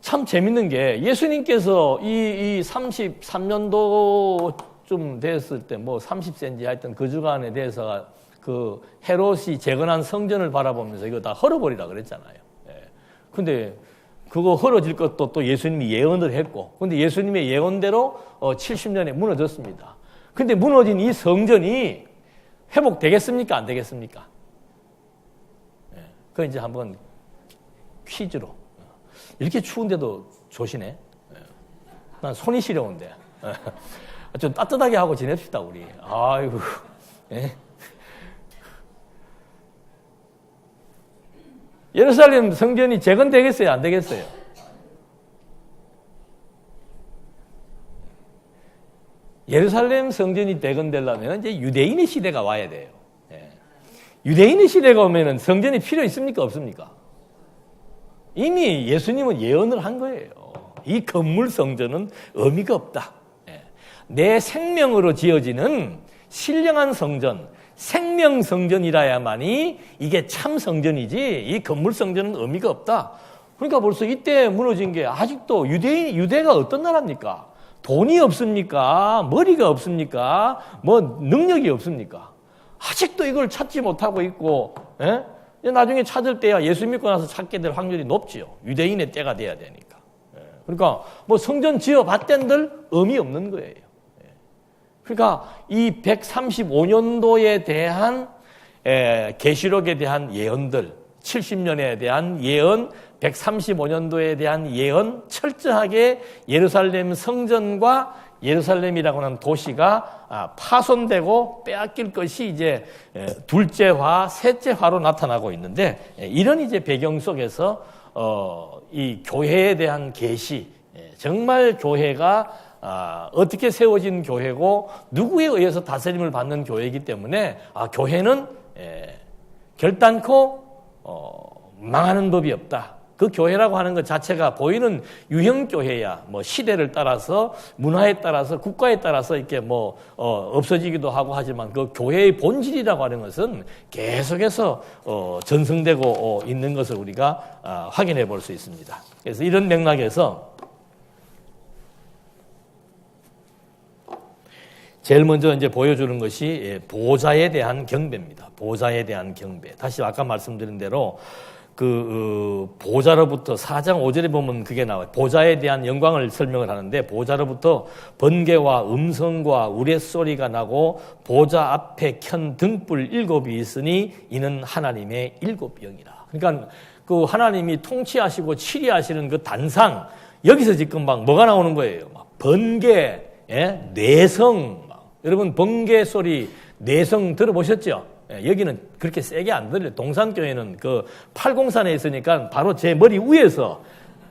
참 재밌는 게 예수님께서 이 33년도쯤 됐을 때 30세인지 하여튼 그 주간에 대해서 그 헤롯이 재건한 성전을 바라보면서 이거 다 헐어버리라 그랬잖아요. 근데 그거 헐어질 것도 또 예수님이 예언을 했고, 근데 예수님의 예언대로 70년에 무너졌습니다. 근데 무너진 이 성전이 회복되겠습니까? 안 되겠습니까? 그거 이제 한번 퀴즈로. 이렇게 추운데도 조시네. 난 손이 시려운데. 좀 따뜻하게 하고 지냅시다, 우리. 아이고. 예루살렘 성전이 재건되겠어요? 안 되겠어요? 예루살렘 성전이 재건되려면 이제 유대인의 시대가 와야 돼요. 유대인의 시대가 오면은 성전이 필요 있습니까? 없습니까? 이미 예수님은 예언을 한 거예요. 이 건물 성전은 의미가 없다. 내 생명으로 지어지는 신령한 성전, 생명 성전이라야만이 이게 참 성전이지 이 건물 성전은 의미가 없다. 그러니까 벌써 이때 무너진 게 아직도 유대가 어떤 나라입니까? 돈이 없습니까? 머리가 없습니까? 능력이 없습니까? 아직도 이걸 찾지 못하고 있고, 나중에 찾을 때야 예수 믿고 나서 찾게 될 확률이 높지요. 유대인의 때가 돼야 되니까. 그러니까 성전 지어봤댄들 의미 없는 거예요. 그러니까 이 135년도에 대한 계시록에 대한 예언들, 70년에 대한 예언, 135년도에 대한 예언, 철저하게 예루살렘 성전과 예루살렘이라고 하는 도시가 파손되고 빼앗길 것이 이제 둘째화, 셋째화로 나타나고 있는데 이런 이제 배경 속에서 이 교회에 대한 계시, 정말 교회가 어떻게 세워진 교회고 누구에 의해서 다스림을 받는 교회이기 때문에 교회는 결단코 망하는 법이 없다. 그 교회라고 하는 것 자체가 보이는 유형 교회야. 시대를 따라서 문화에 따라서 국가에 따라서 이렇게 없어지기도 하고 하지만 그 교회의 본질이라고 하는 것은 계속해서 전승되고 있는 것을 우리가 확인해 볼 수 있습니다. 그래서 이런 맥락에서 제일 먼저 이제 보여주는 것이 보좌에 대한 경배입니다. 보좌에 대한 경배. 다시 아까 말씀드린 대로 보좌로부터 4장 5절에 보면 그게 나와요. 보좌에 대한 영광을 설명을 하는데 보좌로부터 번개와 음성과 우레소리가 나고 보좌 앞에 켠 등불 7이 있으니 이는 하나님의 7 영이라. 그러니까 그 하나님이 통치하시고 치리하시는 그 단상, 여기서 지금 막 뭐가 나오는 거예요? 막 번개, 예? 내성. 여러분 번개 소리, 내성 들어보셨죠? 예, 여기는 그렇게 세게 안 들려요. 동산교회는 그 팔공산에 있으니까 바로 제 머리 위에서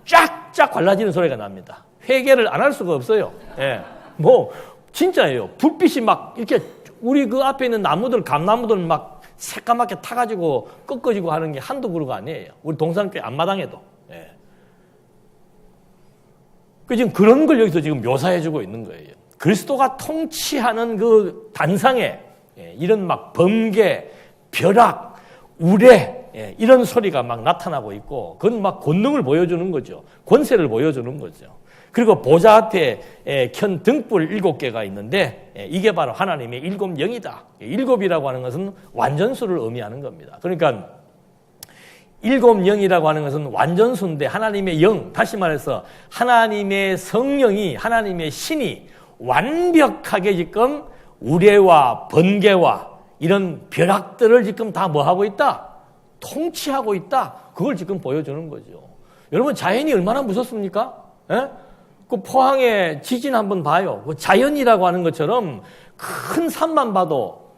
쫙쫙 갈라지는 소리가 납니다. 회개를 안 할 수가 없어요. 예, 뭐 진짜예요. 불빛이 막 이렇게 우리 그 앞에 있는 나무들, 감나무들 막 새까맣게 타가지고 꺾어지고 하는 게 한두 그루가 아니에요. 우리 동산교회 앞마당에도. 예. 그 지금 그런 걸 여기서 지금 묘사해주고 있는 거예요. 그리스도가 통치하는 그 단상에 이런 막 번개, 벼락, 우레 이런 소리가 막 나타나고 있고 그건 막 권능을 보여주는 거죠. 권세를 보여주는 거죠. 그리고 보좌 앞에 켠 등불 7개가 있는데 이게 바로 하나님의 7영이다. 7이라고 하는 것은 완전수를 의미하는 겁니다. 그러니까 7영이라고 하는 것은 완전수인데 하나님의 영, 다시 말해서 하나님의 성령이, 하나님의 신이 완벽하게 지금 우레와 번개와 이런 벼락들을 지금 다 뭐 하고 있다? 통치하고 있다. 그걸 지금 보여주는 거죠. 여러분 자연이 얼마나 무섭습니까? 예? 그 포항의 지진 한번 봐요. 그 자연이라고 하는 것처럼 큰 산만 봐도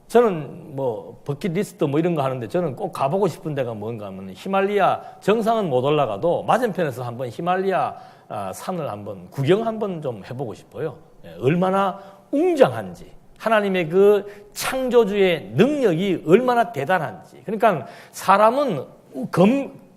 저는 뭐 버킷리스트 뭐 이런 거 하는데 저는 꼭 가보고 싶은 데가 뭔가 하면 히말리아 정상은 못 올라가도 맞은편에서 한번 히말리아 산을 한번 구경 한번 좀 해보고 싶어요. 얼마나 웅장한지 하나님의 그 창조주의 능력이 얼마나 대단한지. 그러니까 사람은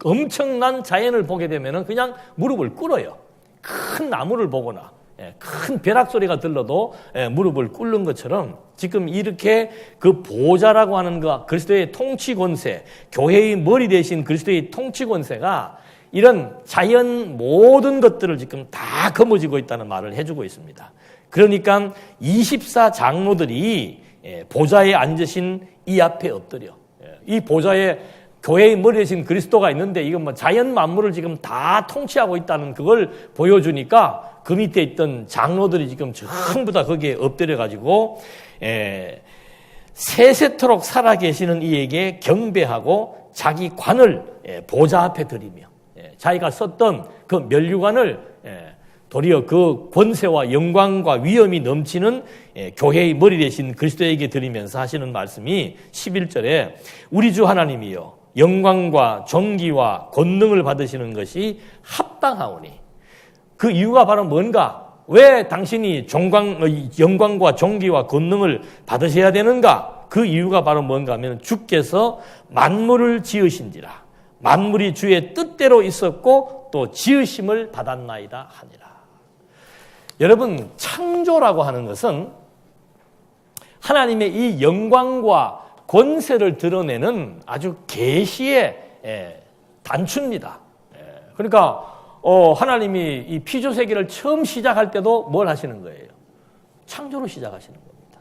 엄청난 자연을 보게 되면은 그냥 무릎을 꿇어요. 큰 나무를 보거나 큰 벼락 소리가 들러도 무릎을 꿇는 것처럼 지금 이렇게 그 보좌라고 하는 것, 그리스도의 통치 권세, 교회의 머리 대신 그리스도의 통치 권세가 이런 자연 모든 것들을 지금 다 거머쥐고 있다는 말을 해주고 있습니다. 그러니까 24장로들이 보좌에 앉으신 이 앞에 엎드려. 이 보좌에 교회의 머리 대신 그리스도가 있는데 이건 뭐 자연 만물을 지금 다 통치하고 있다는 그걸 보여주니까 그 밑에 있던 장로들이 지금 전부 다 거기에 엎드려가지고 세세토록 살아계시는 이에게 경배하고 자기 관을 보좌 앞에 드리며 자기가 썼던 그 면류관을 도리어 그 권세와 영광과 위엄이 넘치는 교회의 머리 대신 그리스도에게 드리면서 하시는 말씀이 11절에 우리 주 하나님이여 영광과 존귀와 권능을 받으시는 것이 합당하오니. 그 이유가 바로 뭔가? 왜 당신이 영광과 존귀와 권능을 받으셔야 되는가? 그 이유가 바로 뭔가 하면 주께서 만물을 지으신지라. 만물이 주의 뜻대로 있었고 또 지으심을 받았나이다 하니라. 여러분, 창조라고 하는 것은 하나님의 이 영광과 권세를 드러내는 아주 계시의 단추입니다. 그러니까 하나님이 이 피조 세계를 처음 시작할 때도 뭘 하시는 거예요? 창조로 시작하시는 겁니다.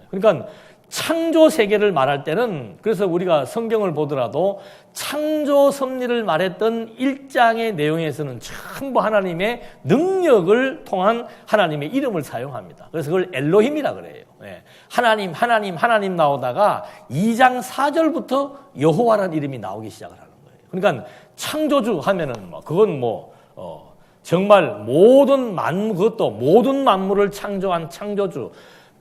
그러니까 창조 세계를 말할 때는 그래서 우리가 성경을 보더라도 창조 섭리를 말했던 1장의 내용에서는 전부 하나님의 능력을 통한 하나님의 이름을 사용합니다. 그래서 그걸 엘로힘이라 그래요. 하나님 나오다가 2장 4절부터 여호와라는 이름이 나오기 시작을 하는 거예요. 그러니까 창조주 하면은 그건 정말 모든 그것도 모든 만물을 창조한 창조주.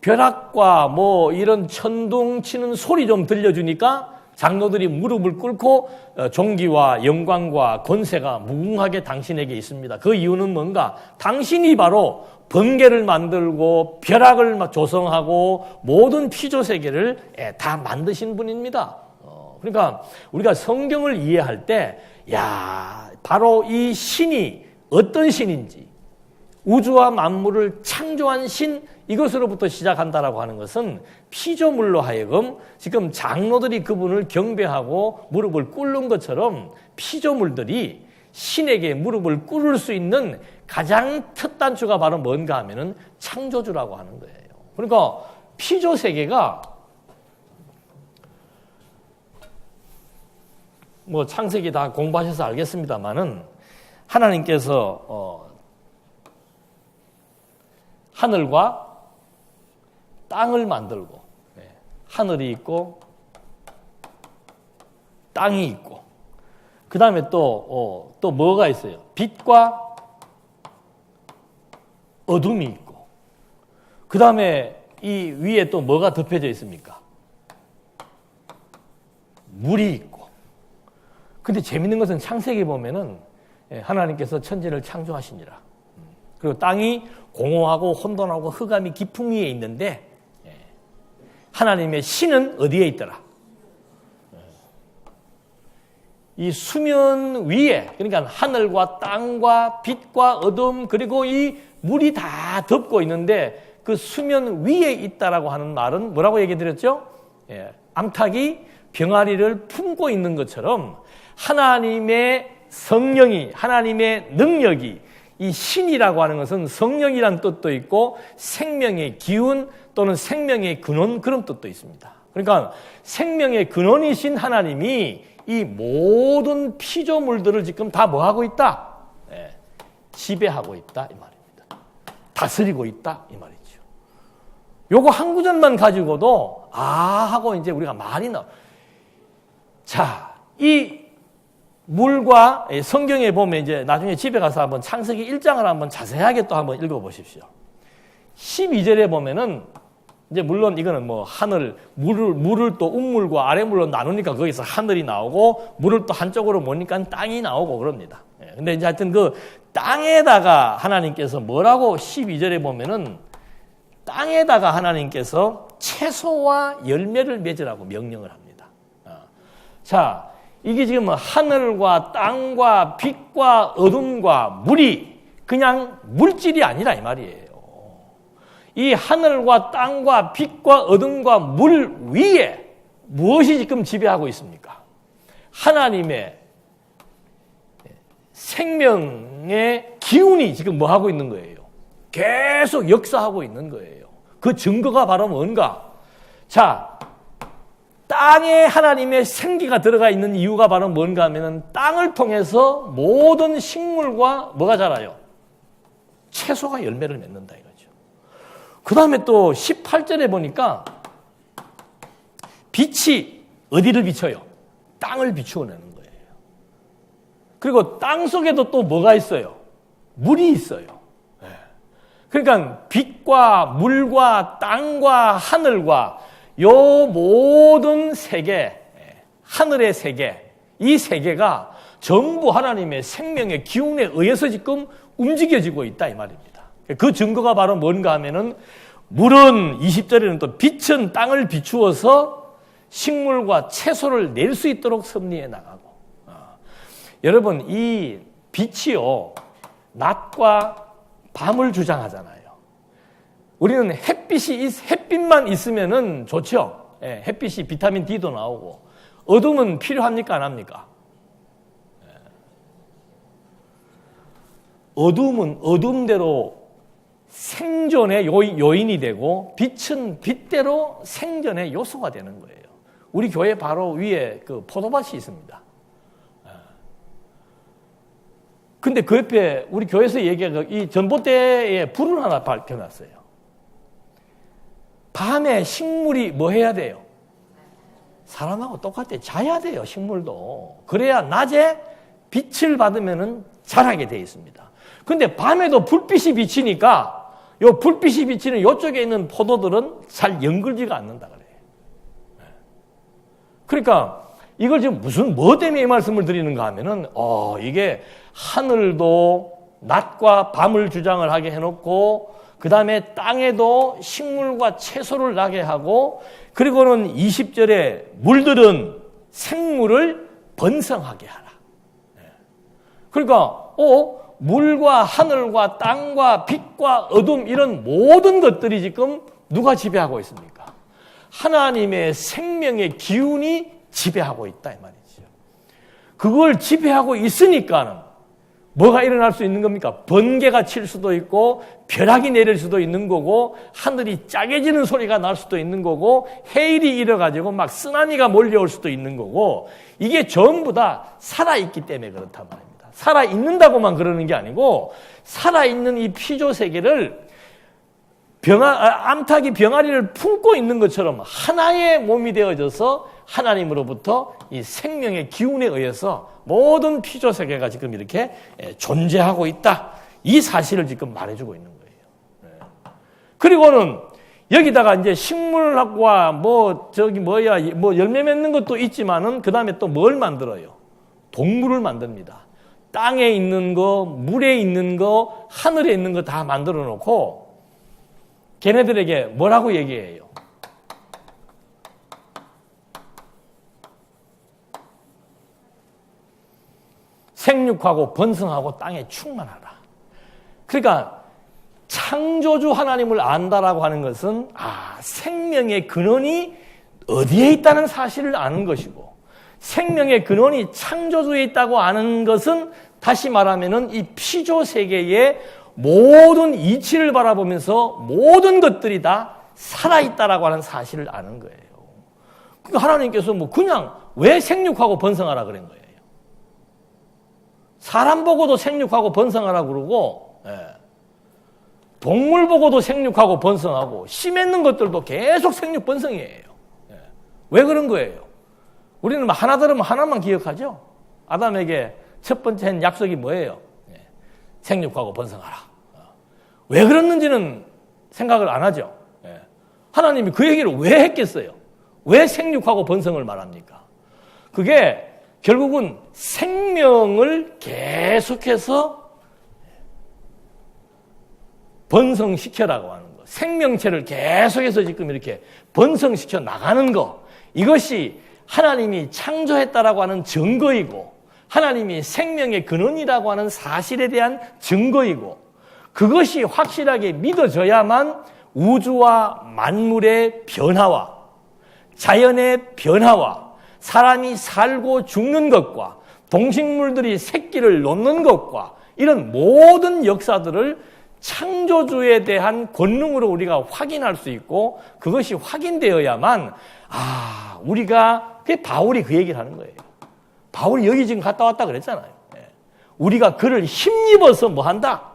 벼락과 이런 천둥 치는 소리 좀 들려주니까 장로들이 무릎을 꿇고 존귀와 영광과 권세가 무궁하게 당신에게 있습니다. 그 이유는 뭔가? 당신이 바로 번개를 만들고 벼락을 조성하고 모든 피조 세계를 다 만드신 분입니다. 그러니까 우리가 성경을 이해할 때 바로 이 신이 어떤 신인지 우주와 만물을 창조한 신 이것으로부터 시작한다라고 하는 것은 피조물로 하여금 지금 장로들이 그분을 경배하고 무릎을 꿇는 것처럼 피조물들이 신에게 무릎을 꿇을 수 있는 가장 첫 단추가 바로 뭔가 하면은 창조주라고 하는 거예요. 그러니까 피조 세계가 창세기 다 공부하셔서 알겠습니다만은 하나님께서 하늘과 땅을 만들고 하늘이 있고 땅이 있고 그 다음에 또 뭐가 있어요? 빛과 어둠이 있고, 그 다음에 이 위에 또 뭐가 덮여져 있습니까? 물이 있고. 근데 재밌는 것은 창세기 보면은 하나님께서 천지를 창조하시니라. 그리고 땅이 공허하고 혼돈하고 흑암이 깊음 위에 있는데 하나님의 신은 어디에 있더라? 이 수면 위에, 그러니까 하늘과 땅과 빛과 어둠 그리고 이 물이 다 덮고 있는데 그 수면 위에 있다라고 하는 말은 뭐라고 얘기 드렸죠? 암탉이 병아리를 품고 있는 것처럼 하나님의 성령이, 하나님의 능력이, 이 신이라고 하는 것은 성령이라는 뜻도 있고 생명의 기운 또는 생명의 근원, 그런 뜻도 있습니다. 그러니까 생명의 근원이신 하나님이 이 모든 피조물들을 지금 다 뭐하고 있다? 지배하고 있다 이 말입니다. 다스리고 있다 이 말이죠. 요거 한 구절만 가지고도 하고 이제 우리가 말이 나와. 자, 이 물과 성경에 보면 이제 나중에 집에 가서 한번 창세기 1장을 한번 자세하게 또 한번 읽어보십시오. 12절에 보면은 이제 물론 이거는 뭐 하늘, 물을 또 우물과 아래물로 나누니까 거기서 하늘이 나오고 물을 또 한쪽으로 모니까 땅이 나오고 그럽니다. 근데 이제 하여튼 그 땅에다가 하나님께서 뭐라고 12절에 보면은 땅에다가 하나님께서 채소와 열매를 맺으라고 명령을 합니다. 자, 이게 지금 하늘과 땅과 빛과 어둠과 물이 그냥 물질이 아니라 이 말이에요. 이 하늘과 땅과 빛과 어둠과 물 위에 무엇이 지금 지배하고 있습니까? 하나님의 생명의 기운이 지금 뭐 하고 있는 거예요? 계속 역사하고 있는 거예요. 그 증거가 바로 뭔가? 자, 땅에 하나님의 생기가 들어가 있는 이유가 바로 뭔가 하면은 땅을 통해서 모든 식물과 뭐가 자라요? 채소가 열매를 맺는다 이거죠. 그 다음에 또 18절에 보니까 빛이 어디를 비춰요? 땅을 비추어내는 거예요. 그리고 땅 속에도 또 뭐가 있어요? 물이 있어요. 그러니까 빛과 물과 땅과 하늘과 요 모든 세계, 하늘의 세계, 이 세계가 전부 하나님의 생명의 기운에 의해서 지금 움직여지고 있다 이 말입니다. 그 증거가 바로 뭔가 하면은 물은 20절에는 또 빛은 땅을 비추어서 식물과 채소를 낼 수 있도록 섭리해 나가고. 여러분, 이 빛이요, 낮과 밤을 주장하잖아요. 우리는 햇빛만 있으면은 좋죠. 햇빛이 비타민 D도 나오고. 어둠은 필요합니까? 안 합니까? 어둠은 어둠대로 생존의 요인이 되고 빛은 빛대로 생존의 요소가 되는 거예요. 우리 교회 바로 위에 그 포도밭이 있습니다. 근데 그 옆에 우리 교회에서 얘기한 이 전봇대에 불을 하나 밝혀놨어요. 밤에 식물이 뭐 해야 돼요? 사람하고 똑같아. 자야 돼요, 식물도. 그래야 낮에 빛을 받으면은 자라게 돼 있습니다. 근데 밤에도 불빛이 비치니까 요 불빛이 비치는 요쪽에 있는 포도들은 잘 연글지가 않는다 그래요. 그러니까 이걸 지금 뭐 때문에 이 말씀을 드리는가 하면은 이게 하늘도 낮과 밤을 주장을 하게 해놓고 그 다음에 땅에도 식물과 채소를 나게 하고 그리고는 20절에 물들은 생물을 번성하게 하라. 그러니까 물과 하늘과 땅과 빛과 어둠 이런 모든 것들이 지금 누가 지배하고 있습니까? 하나님의 생명의 기운이 지배하고 있다 이 말이죠. 그걸 지배하고 있으니까 뭐가 일어날 수 있는 겁니까? 번개가 칠 수도 있고 벼락이 내릴 수도 있는 거고 하늘이 짜개지는 소리가 날 수도 있는 거고 해일이 일어가지고 막 쓰나미가 몰려올 수도 있는 거고 이게 전부 다 살아있기 때문에 그렇단 말입니다. 살아있는다고만 그러는 게 아니고 살아있는 이 피조 세계를 암탉이 병아리를 품고 있는 것처럼 하나의 몸이 되어져서 하나님으로부터 이 생명의 기운에 의해서 모든 피조 세계가 지금 이렇게 존재하고 있다. 이 사실을 지금 말해주고 있는 거예요. 그리고는 여기다가 이제 식물학과 뭐 열매 맺는 것도 있지만은 그 다음에 또 뭘 만들어요? 동물을 만듭니다. 땅에 있는 거, 물에 있는 거, 하늘에 있는 거 다 만들어 놓고 걔네들에게 뭐라고 얘기해요? 생육하고 번성하고 땅에 충만하라. 그러니까 창조주 하나님을 안다라고 하는 것은 생명의 근원이 어디에 있다는 사실을 아는 것이고, 생명의 근원이 창조주에 있다고 아는 것은 다시 말하면은 이 피조 세계의 모든 이치를 바라보면서 모든 것들이 다 살아있다라고 하는 사실을 아는 거예요. 그러니까 하나님께서 그냥 왜 생육하고 번성하라 그런 거예요. 사람 보고도 생육하고 번성하라 그러고, 동물 보고도 생육하고 번성하고, 씨 맺는 것들도 계속 생육 번성이에요. 왜 그런 거예요? 우리는 하나 들으면 하나만 기억하죠? 아담에게 첫 번째 약속이 뭐예요? 생육하고 번성하라. 왜 그랬는지는 생각을 안 하죠. 하나님이 그 얘기를 왜 했겠어요? 왜 생육하고 번성을 말합니까? 그게 결국은 생명을 계속해서 번성시켜라고 하는 거. 생명체를 계속해서 지금 이렇게 번성시켜 나가는 거. 이것이 하나님이 창조했다라고 하는 증거이고, 하나님이 생명의 근원이라고 하는 사실에 대한 증거이고, 그것이 확실하게 믿어져야만 우주와 만물의 변화와 자연의 변화와 사람이 살고 죽는 것과 동식물들이 새끼를 놓는 것과 이런 모든 역사들을 창조주에 대한 권능으로 우리가 확인할 수 있고, 그것이 확인되어야만 우리가, 바울이 그 얘기를 하는 거예요. 바울이 여기 지금 갔다 왔다 그랬잖아요. 우리가 그를 힘입어서 뭐 한다?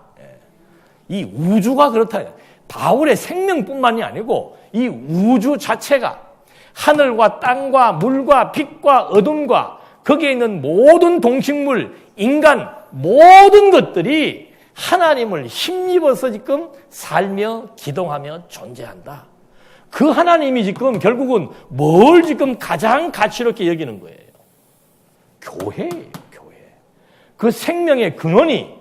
이 우주가 그렇다. 바울의 생명뿐만이 아니고 이 우주 자체가 하늘과 땅과 물과 빛과 어둠과 거기에 있는 모든 동식물, 인간, 모든 것들이 하나님을 힘입어서 지금 살며 기동하며 존재한다. 그 하나님이 지금 결국은 뭘 지금 가장 가치롭게 여기는 거예요? 교회예요, 교회. 그 생명의 근원이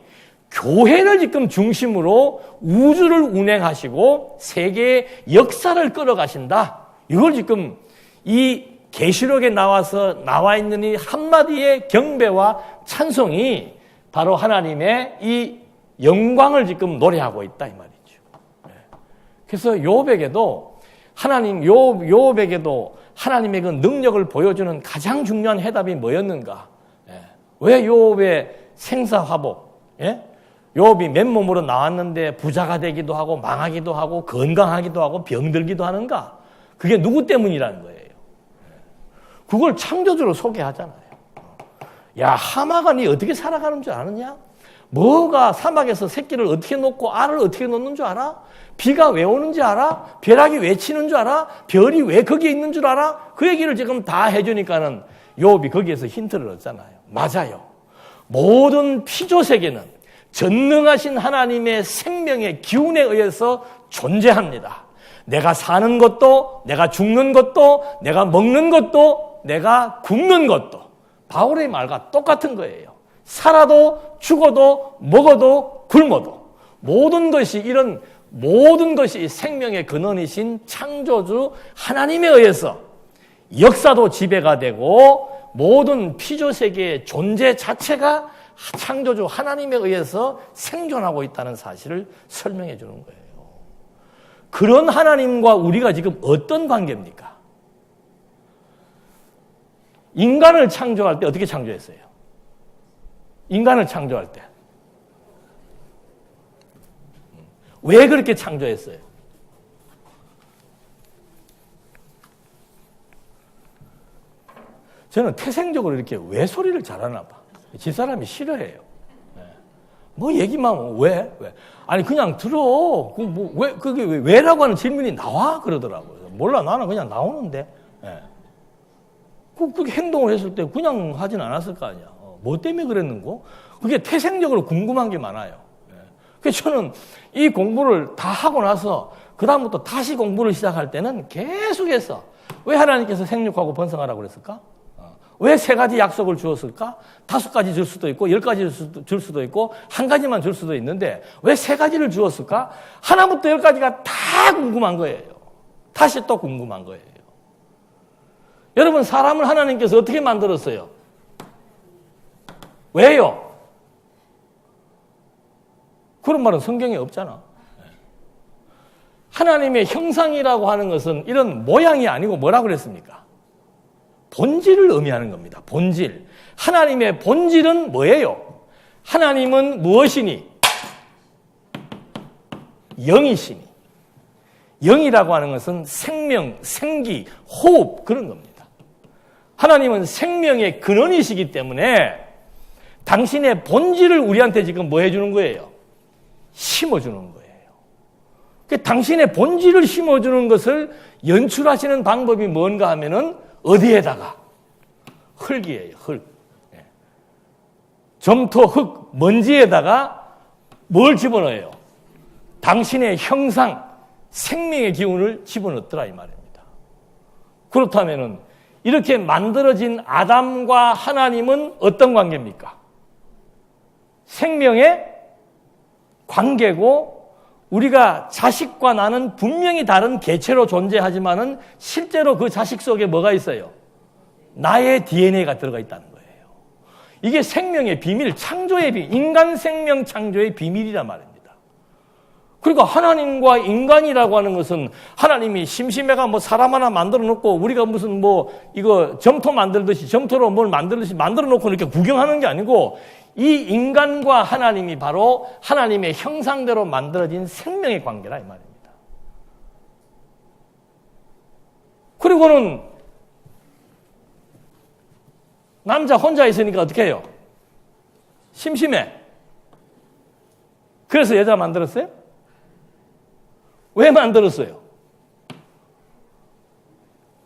교회를 지금 중심으로 우주를 운행하시고 세계의 역사를 끌어가신다. 이걸 지금 이 계시록에 나와 있는 이 한마디의 경배와 찬송이 바로 하나님의 이 영광을 지금 노래하고 있다 이 말이죠. 그래서 욥에게도 욥에게도 하나님의 그 능력을 보여주는 가장 중요한 해답이 뭐였는가? 왜 욥의 생사화복? 욥이 맨몸으로 나왔는데 부자가 되기도 하고 망하기도 하고 건강하기도 하고 병들기도 하는가? 그게 누구 때문이라는 거예요. 그걸 창조주로 소개하잖아요. 야, 하마가 니 어떻게 살아가는 줄 아느냐? 뭐가 사막에서 새끼를 어떻게 놓고 알을 어떻게 놓는 줄 알아? 비가 왜 오는지 알아? 벼락이 왜 치는 줄 알아? 별이 왜 거기에 있는 줄 알아? 그 얘기를 지금 다 해주니까는 욥이 거기에서 힌트를 얻잖아요. 맞아요. 모든 피조 세계는 전능하신 하나님의 생명의 기운에 의해서 존재합니다. 내가 사는 것도, 내가 죽는 것도, 내가 먹는 것도, 내가 굶는 것도 바울의 말과 똑같은 거예요. 살아도 죽어도 먹어도 굶어도 모든 것이 생명의 근원이신 창조주 하나님에 의해서 역사도 지배가 되고 모든 피조 세계의 존재 자체가 창조주 하나님에 의해서 생존하고 있다는 사실을 설명해 주는 거예요. 그런 하나님과 우리가 지금 어떤 관계입니까? 인간을 창조할 때 어떻게 창조했어요? 인간을 창조할 때 왜 그렇게 창조했어요? 저는 태생적으로 이렇게 왜 소리를 잘하나 봐. 집사람이 싫어해요. 뭐 얘기만 하면 왜? 아니 그냥 들어. 그게 왜라고 하는 질문이 나와 그러더라고요. 몰라, 나는 그냥 나오는데. 그렇게 행동을 했을 때 그냥 하진 않았을 거 아니야. 뭐 때문에 그랬는고? 그게 태생적으로 궁금한 게 많아요. 그래서 저는 이 공부를 다 하고 나서 그다음부터 다시 공부를 시작할 때는 계속해서 왜 하나님께서 생육하고 번성하라고 그랬을까? 왜 3가지 약속을 주었을까? 5가지 줄 수도 있고 10가지 줄 수도 있고 1가지만 줄 수도 있는데 왜 3가지를 주었을까? 하나부터 10가지가 다 궁금한 거예요. 다시 또 궁금한 거예요. 여러분, 사람을 하나님께서 어떻게 만들었어요? 왜요? 그런 말은 성경에 없잖아. 하나님의 형상이라고 하는 것은 이런 모양이 아니고 뭐라고 그랬습니까? 본질을 의미하는 겁니다. 본질. 하나님의 본질은 뭐예요? 하나님은 무엇이니? 영이시니. 영이라고 하는 것은 생명, 생기, 호흡 그런 겁니다. 하나님은 생명의 근원이시기 때문에 당신의 본질을 우리한테 지금 뭐 해주는 거예요? 심어주는 거예요. 당신의 본질을 심어주는 것을 연출하시는 방법이 뭔가 하면은 어디에다가? 흙이에요, 흙. 점토, 흙, 먼지에다가 뭘 집어넣어요? 당신의 형상, 생명의 기운을 집어넣더라 이 말입니다. 그렇다면은 이렇게 만들어진 아담과 하나님은 어떤 관계입니까? 생명의 관계고 우리가 자식과 나는 분명히 다른 개체로 존재하지만은 실제로 그 자식 속에 뭐가 있어요? 나의 DNA가 들어가 있다는 거예요. 이게 생명의 비밀, 창조의 비밀, 인간 생명 창조의 비밀이란 말입니다. 그러니까 하나님과 인간이라고 하는 것은 하나님이 심심해가 뭐 사람 하나 만들어 놓고 우리가 무슨 뭐 이거 점토 만들듯이 점토로 뭘 만들듯이 만들어 놓고 이렇게 구경하는 게 아니고 이 인간과 하나님이 바로 하나님의 형상대로 만들어진 생명의 관계라 이 말입니다. 그리고는 남자 혼자 있으니까 어떻게 해요? 심심해. 그래서 여자 만들었어요? 왜 만들었어요?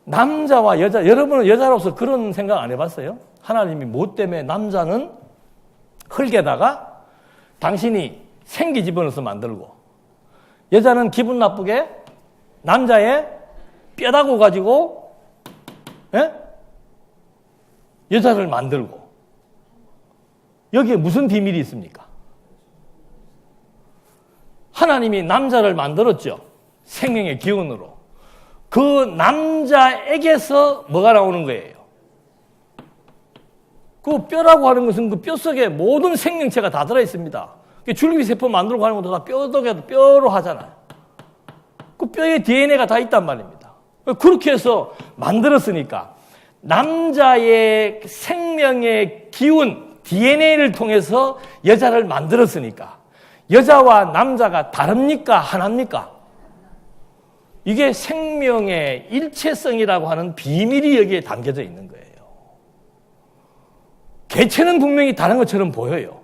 남자와 여자, 여러분은 여자로서 그런 생각 안 해봤어요? 하나님이 뭐 때문에 남자는 흙에다가 당신이 생기 집어넣어서 만들고 여자는 기분 나쁘게 남자의 뼈다구 가지고 여자를 만들고 여기에 무슨 비밀이 있습니까? 하나님이 남자를 만들었죠. 생명의 기운으로. 그 남자에게서 뭐가 나오는 거예요? 그 뼈라고 하는 것은 그 뼈 속에 모든 생명체가 다 들어있습니다. 줄기세포 만들고 하는 것도 다 뼈로 하잖아요. 그 뼈에 DNA가 다 있단 말입니다. 그렇게 해서 만들었으니까 남자의 생명의 기운, DNA를 통해서 여자를 만들었으니까 여자와 남자가 다릅니까? 하나입니까? 이게 생명의 일체성이라고 하는 비밀이 여기에 담겨져 있는 거예요. 개체는 분명히 다른 것처럼 보여요.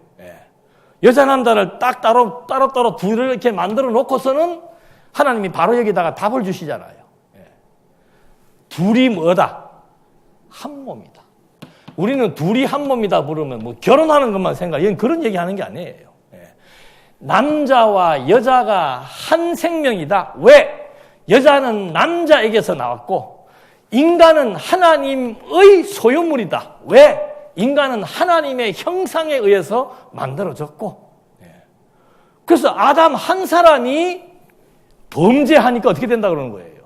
여자, 남자를 딱 따로 둘을 이렇게 만들어 놓고서는 하나님이 바로 여기다가 답을 주시잖아요. 둘이 뭐다? 한 몸이다. 우리는 둘이 한 몸이다 부르면 뭐 결혼하는 것만 생각, 이건 그런 얘기 하는 게 아니에요. 남자와 여자가 한 생명이다. 왜? 여자는 남자에게서 나왔고 인간은 하나님의 소유물이다. 왜? 인간은 하나님의 형상에 의해서 만들어졌고 그래서 아담 한 사람이 범죄하니까 어떻게 된다 그러는 거예요?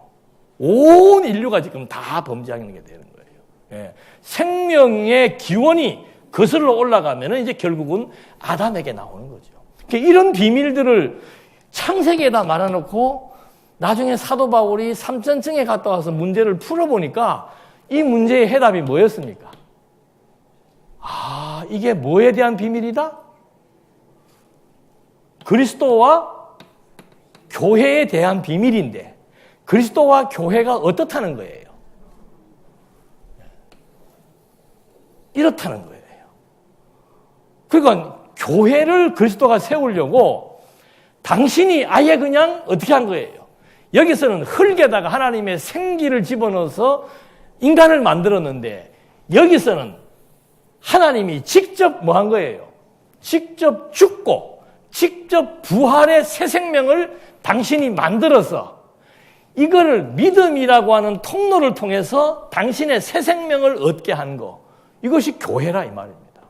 온 인류가 지금 다 범죄하는 게 되는 거예요. 생명의 기원이 거슬러 올라가면 이제 결국은 아담에게 나오는 거죠. 이런 비밀들을 창세기에다 말해놓고 나중에 사도 바울이 삼천층에 갔다 와서 문제를 풀어보니까 이 문제의 해답이 뭐였습니까? 아, 이게 뭐에 대한 비밀이다? 그리스도와 교회에 대한 비밀인데 그리스도와 교회가 어떻다는 거예요? 이렇다는 거예요. 그러니까 교회를 그리스도가 세우려고 당신이 아예 그냥 어떻게 한 거예요? 여기서는 흙에다가 하나님의 생기를 집어넣어서 인간을 만들었는데 여기서는 하나님이 직접 뭐 한 거예요? 직접 죽고 직접 부활의 새 생명을 당신이 만들어서 이거를 믿음이라고 하는 통로를 통해서 당신의 새 생명을 얻게 한 거. 이것이 교회라 이 말입니다.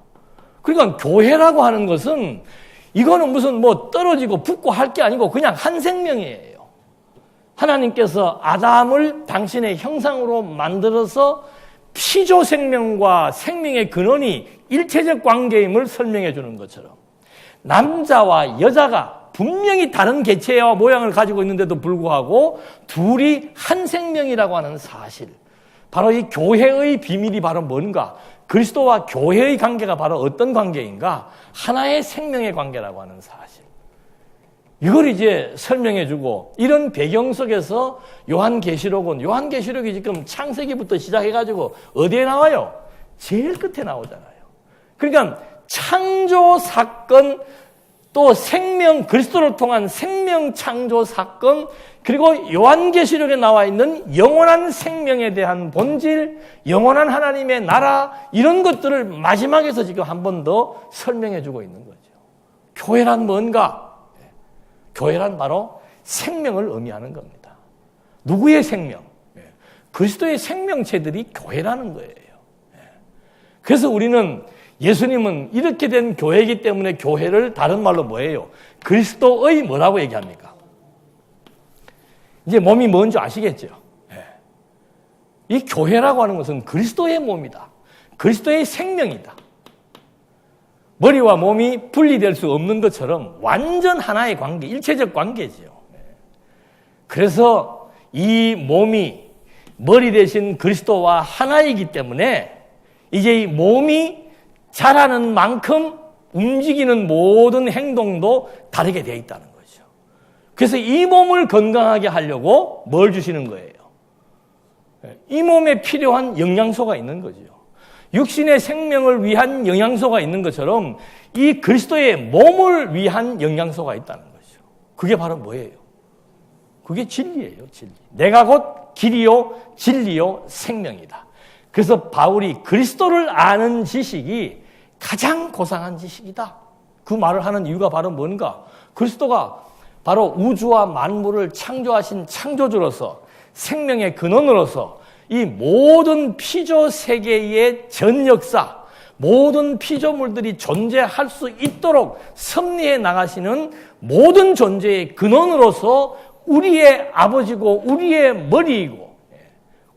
그러니까 교회라고 하는 것은 이거는 무슨 뭐 떨어지고 붙고 할 게 아니고 그냥 한 생명이에요. 하나님께서 아담을 당신의 형상으로 만들어서 피조 생명과 생명의 근원이 일체적 관계임을 설명해 주는 것처럼 남자와 여자가 분명히 다른 개체와 모양을 가지고 있는데도 불구하고 둘이 한 생명이라고 하는 사실. 바로 이 교회의 비밀이 바로 뭔가? 그리스도와 교회의 관계가 바로 어떤 관계인가? 하나의 생명의 관계라고 하는 사실. 이걸 이제 설명해 주고 이런 배경 속에서 요한계시록이 지금 창세기부터 시작해가지고 어디에 나와요? 제일 끝에 나오잖아요. 그러니까 창조 사건 또 생명, 그리스도를 통한 생명 창조 사건, 그리고 요한계시록에 나와 있는 영원한 생명에 대한 본질, 영원한 하나님의 나라, 이런 것들을 마지막에서 지금 한 번 더 설명해 주고 있는 거죠. 교회란 뭔가? 교회란 바로 생명을 의미하는 겁니다. 누구의 생명? 그리스도의 생명체들이 교회라는 거예요. 그래서 우리는 예수님은 이렇게 된 교회이기 때문에 교회를 다른 말로 뭐예요? 그리스도의 뭐라고 얘기합니까? 이제 몸이 뭔지 아시겠죠? 이 교회라고 하는 것은 그리스도의 몸이다. 그리스도의 생명이다. 머리와 몸이 분리될 수 없는 것처럼 완전 하나의 관계, 일체적 관계죠. 그래서 이 몸이 머리 대신 그리스도와 하나이기 때문에 이제 이 몸이 자라는 만큼 움직이는 모든 행동도 다르게 되어 있다는 거죠. 그래서 이 몸을 건강하게 하려고 뭘 주시는 거예요? 이 몸에 필요한 영양소가 있는 거죠. 육신의 생명을 위한 영양소가 있는 것처럼 이 그리스도의 몸을 위한 영양소가 있다는 거죠. 그게 바로 뭐예요? 그게 진리예요, 진리. 내가 곧 길이요, 진리요, 생명이다. 그래서 바울이 그리스도를 아는 지식이 가장 고상한 지식이다. 그 말을 하는 이유가 바로 뭔가? 그리스도가 바로 우주와 만물을 창조하신 창조주로서 생명의 근원으로서 이 모든 피조 세계의 전 역사, 모든 피조물들이 존재할 수 있도록 섭리해 나가시는 모든 존재의 근원으로서 우리의 아버지고 우리의 머리이고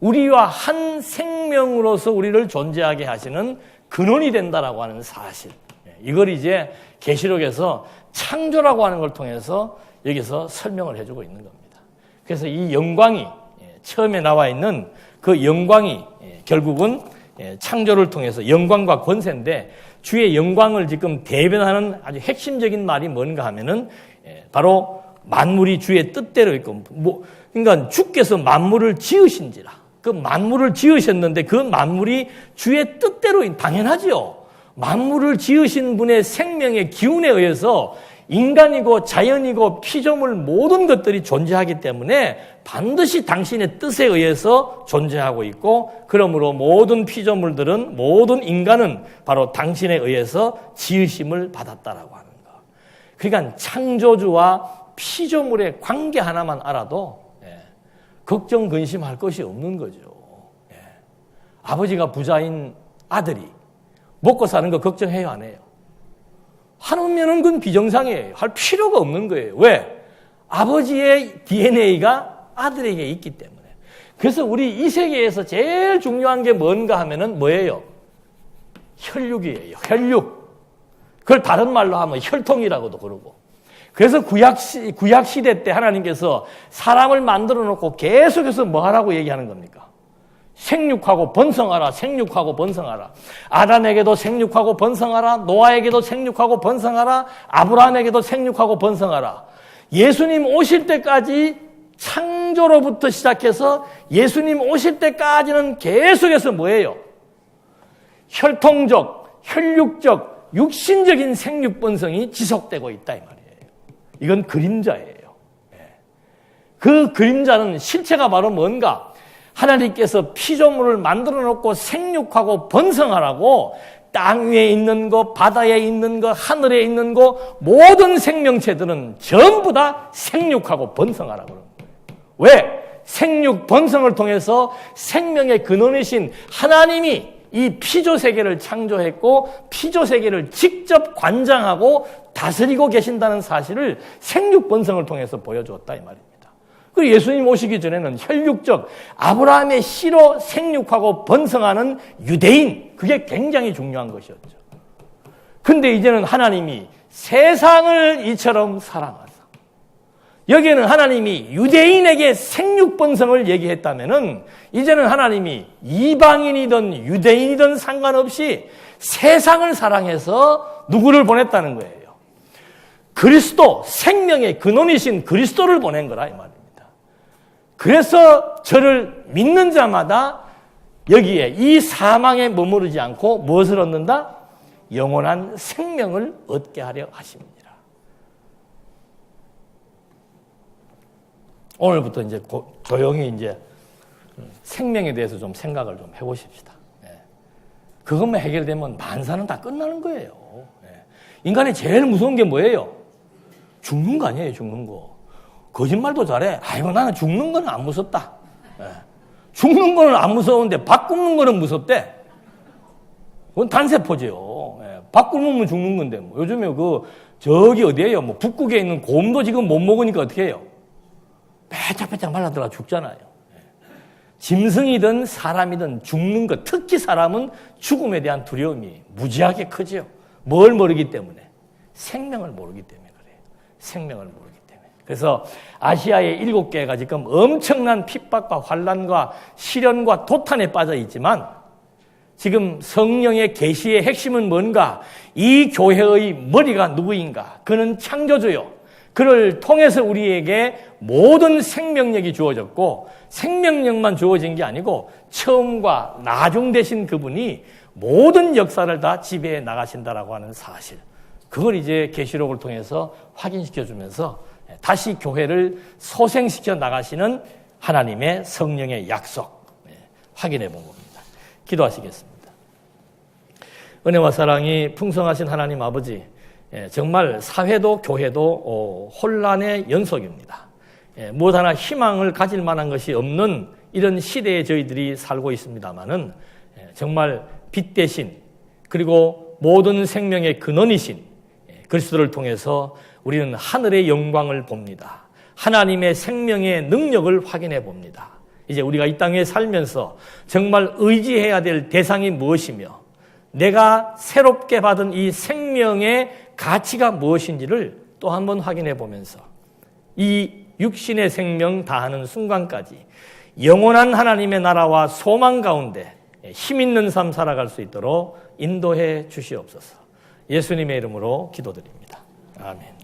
우리와 한 생명으로서 우리를 존재하게 하시는 근원이 된다라고 하는 사실. 이걸 이제 계시록에서 창조라고 하는 걸 통해서 여기서 설명을 해주고 있는 겁니다. 그래서 이 영광이 처음에 나와 있는 그 영광이 결국은 창조를 통해서 영광과 권세인데 주의 영광을 지금 대변하는 아주 핵심적인 말이 뭔가 하면은 바로 만물이 주의 뜻대로 있고 그러니까 주께서 만물을 지으신지라. 그 만물을 지으셨는데 그 만물이 주의 뜻대로 당연하지요. 만물을 지으신 분의 생명의 기운에 의해서 인간이고 자연이고 피조물 모든 것들이 존재하기 때문에 반드시 당신의 뜻에 의해서 존재하고 있고 그러므로 모든 피조물들은 모든 인간은 바로 당신에 의해서 지으심을 받았다라고 하는 거. 그러니까 창조주와 피조물의 관계 하나만 알아도 걱정, 근심할 것이 없는 거죠. 아버지가 부자인 아들이 먹고 사는 거 걱정해요, 안 해요? 하면은 그건 비정상이에요. 할 필요가 없는 거예요. 왜? 아버지의 DNA가 아들에게 있기 때문에. 그래서 우리 이 세계에서 제일 중요한 게 뭔가 하면은 뭐예요? 혈육이에요. 혈육. 그걸 다른 말로 하면 혈통이라고도 그러고. 그래서 구약 시대 때 하나님께서 사람을 만들어 놓고 계속해서 뭐 하라고 얘기하는 겁니까? 생육하고 번성하라, 생육하고 번성하라. 아담에게도 생육하고 번성하라, 노아에게도 생육하고 번성하라, 아브라함에게도 생육하고 번성하라. 예수님 오실 때까지 창조로부터 시작해서 예수님 오실 때까지는 계속해서 뭐예요? 혈통적, 혈육적, 육신적인 생육 번성이 지속되고 있다 이 말이에요. 이건 그림자예요. 그 그림자는 실체가 바로 뭔가? 하나님께서 피조물을 만들어 놓고 생육하고 번성하라고 땅 위에 있는 거, 바다에 있는 거, 하늘에 있는 거, 모든 생명체들은 전부 다 생육하고 번성하라고 그러는 거예요. 왜? 생육, 번성을 통해서 생명의 근원이신 하나님이 이 피조세계를 창조했고 피조세계를 직접 관장하고 다스리고 계신다는 사실을 생육, 번성을 통해서 보여주었다 이 말입니다. 그리고 예수님 오시기 전에는 혈육적 아브라함의 씨로 생육하고 번성하는 유대인, 그게 굉장히 중요한 것이었죠. 근데 이제는 하나님이 세상을 이처럼 사랑하사, 여기에는 하나님이 유대인에게 생육번성을 얘기했다면은 이제는 하나님이 이방인이든 유대인이든 상관없이 세상을 사랑해서 누구를 보냈다는 거예요? 그리스도, 생명의 근원이신 그리스도를 보낸 거라 이 말입니다. 그래서 저를 믿는 자마다 여기에 이 사망에 머무르지 않고 무엇을 얻는다? 영원한 생명을 얻게 하려 하십니다. 오늘부터 이제 조용히 이제 생명에 대해서 좀 생각을 좀 해보십시다. 그것만 해결되면 만사는 다 끝나는 거예요. 인간이 제일 무서운 게 뭐예요? 죽는 거 아니에요, 죽는 거. 거짓말도 잘해. 아이고, 나는 죽는 거는 안 무섭다. 죽는 거는 안 무서운데 밥 굶는 거는 무섭대. 그건 단세포죠. 밥 굶으면 죽는 건데, 뭐. 요즘에 저기 어디에요? 뭐, 북극에 있는 곰도 지금 못 먹으니까 어떻게 해요? 빼짝빼짝 말라들어 죽잖아요. 짐승이든 사람이든 죽는 것, 특히 사람은 죽음에 대한 두려움이 무지하게 크지요. 뭘 모르기 때문에? 생명을 모르기 때문에 그래요. 생명을 모르기 때문에. 그래서 아시아의 7개가 지금 엄청난 핍박과 환난과 시련과 도탄에 빠져 있지만 지금 성령의 계시의 핵심은 뭔가? 이 교회의 머리가 누구인가? 그는 창조주요. 그를 통해서 우리에게 모든 생명력이 주어졌고 생명력만 주어진 게 아니고 처음과 나중 되신 그분이 모든 역사를 다 지배해 나가신다라고 하는 사실, 그걸 이제 계시록을 통해서 확인시켜 주면서 다시 교회를 소생시켜 나가시는 하나님의 성령의 약속 확인해 본 겁니다. 기도하시겠습니다. 은혜와 사랑이 풍성하신 하나님 아버지, 정말 사회도 교회도 혼란의 연속입니다. 무엇 하나 희망을 가질 만한 것이 없는 이런 시대에 저희들이 살고 있습니다마는 정말 빛 대신 그리고 모든 생명의 근원이신 그리스도를 통해서 우리는 하늘의 영광을 봅니다. 하나님의 생명의 능력을 확인해 봅니다. 이제 우리가 이 땅에 살면서 정말 의지해야 될 대상이 무엇이며 내가 새롭게 받은 이 생명의 가치가 무엇인지를 또 한 번 확인해 보면서 이 육신의 생명 다하는 순간까지 영원한 하나님의 나라와 소망 가운데 힘 있는 삶 살아갈 수 있도록 인도해 주시옵소서. 예수님의 이름으로 기도드립니다. 아멘.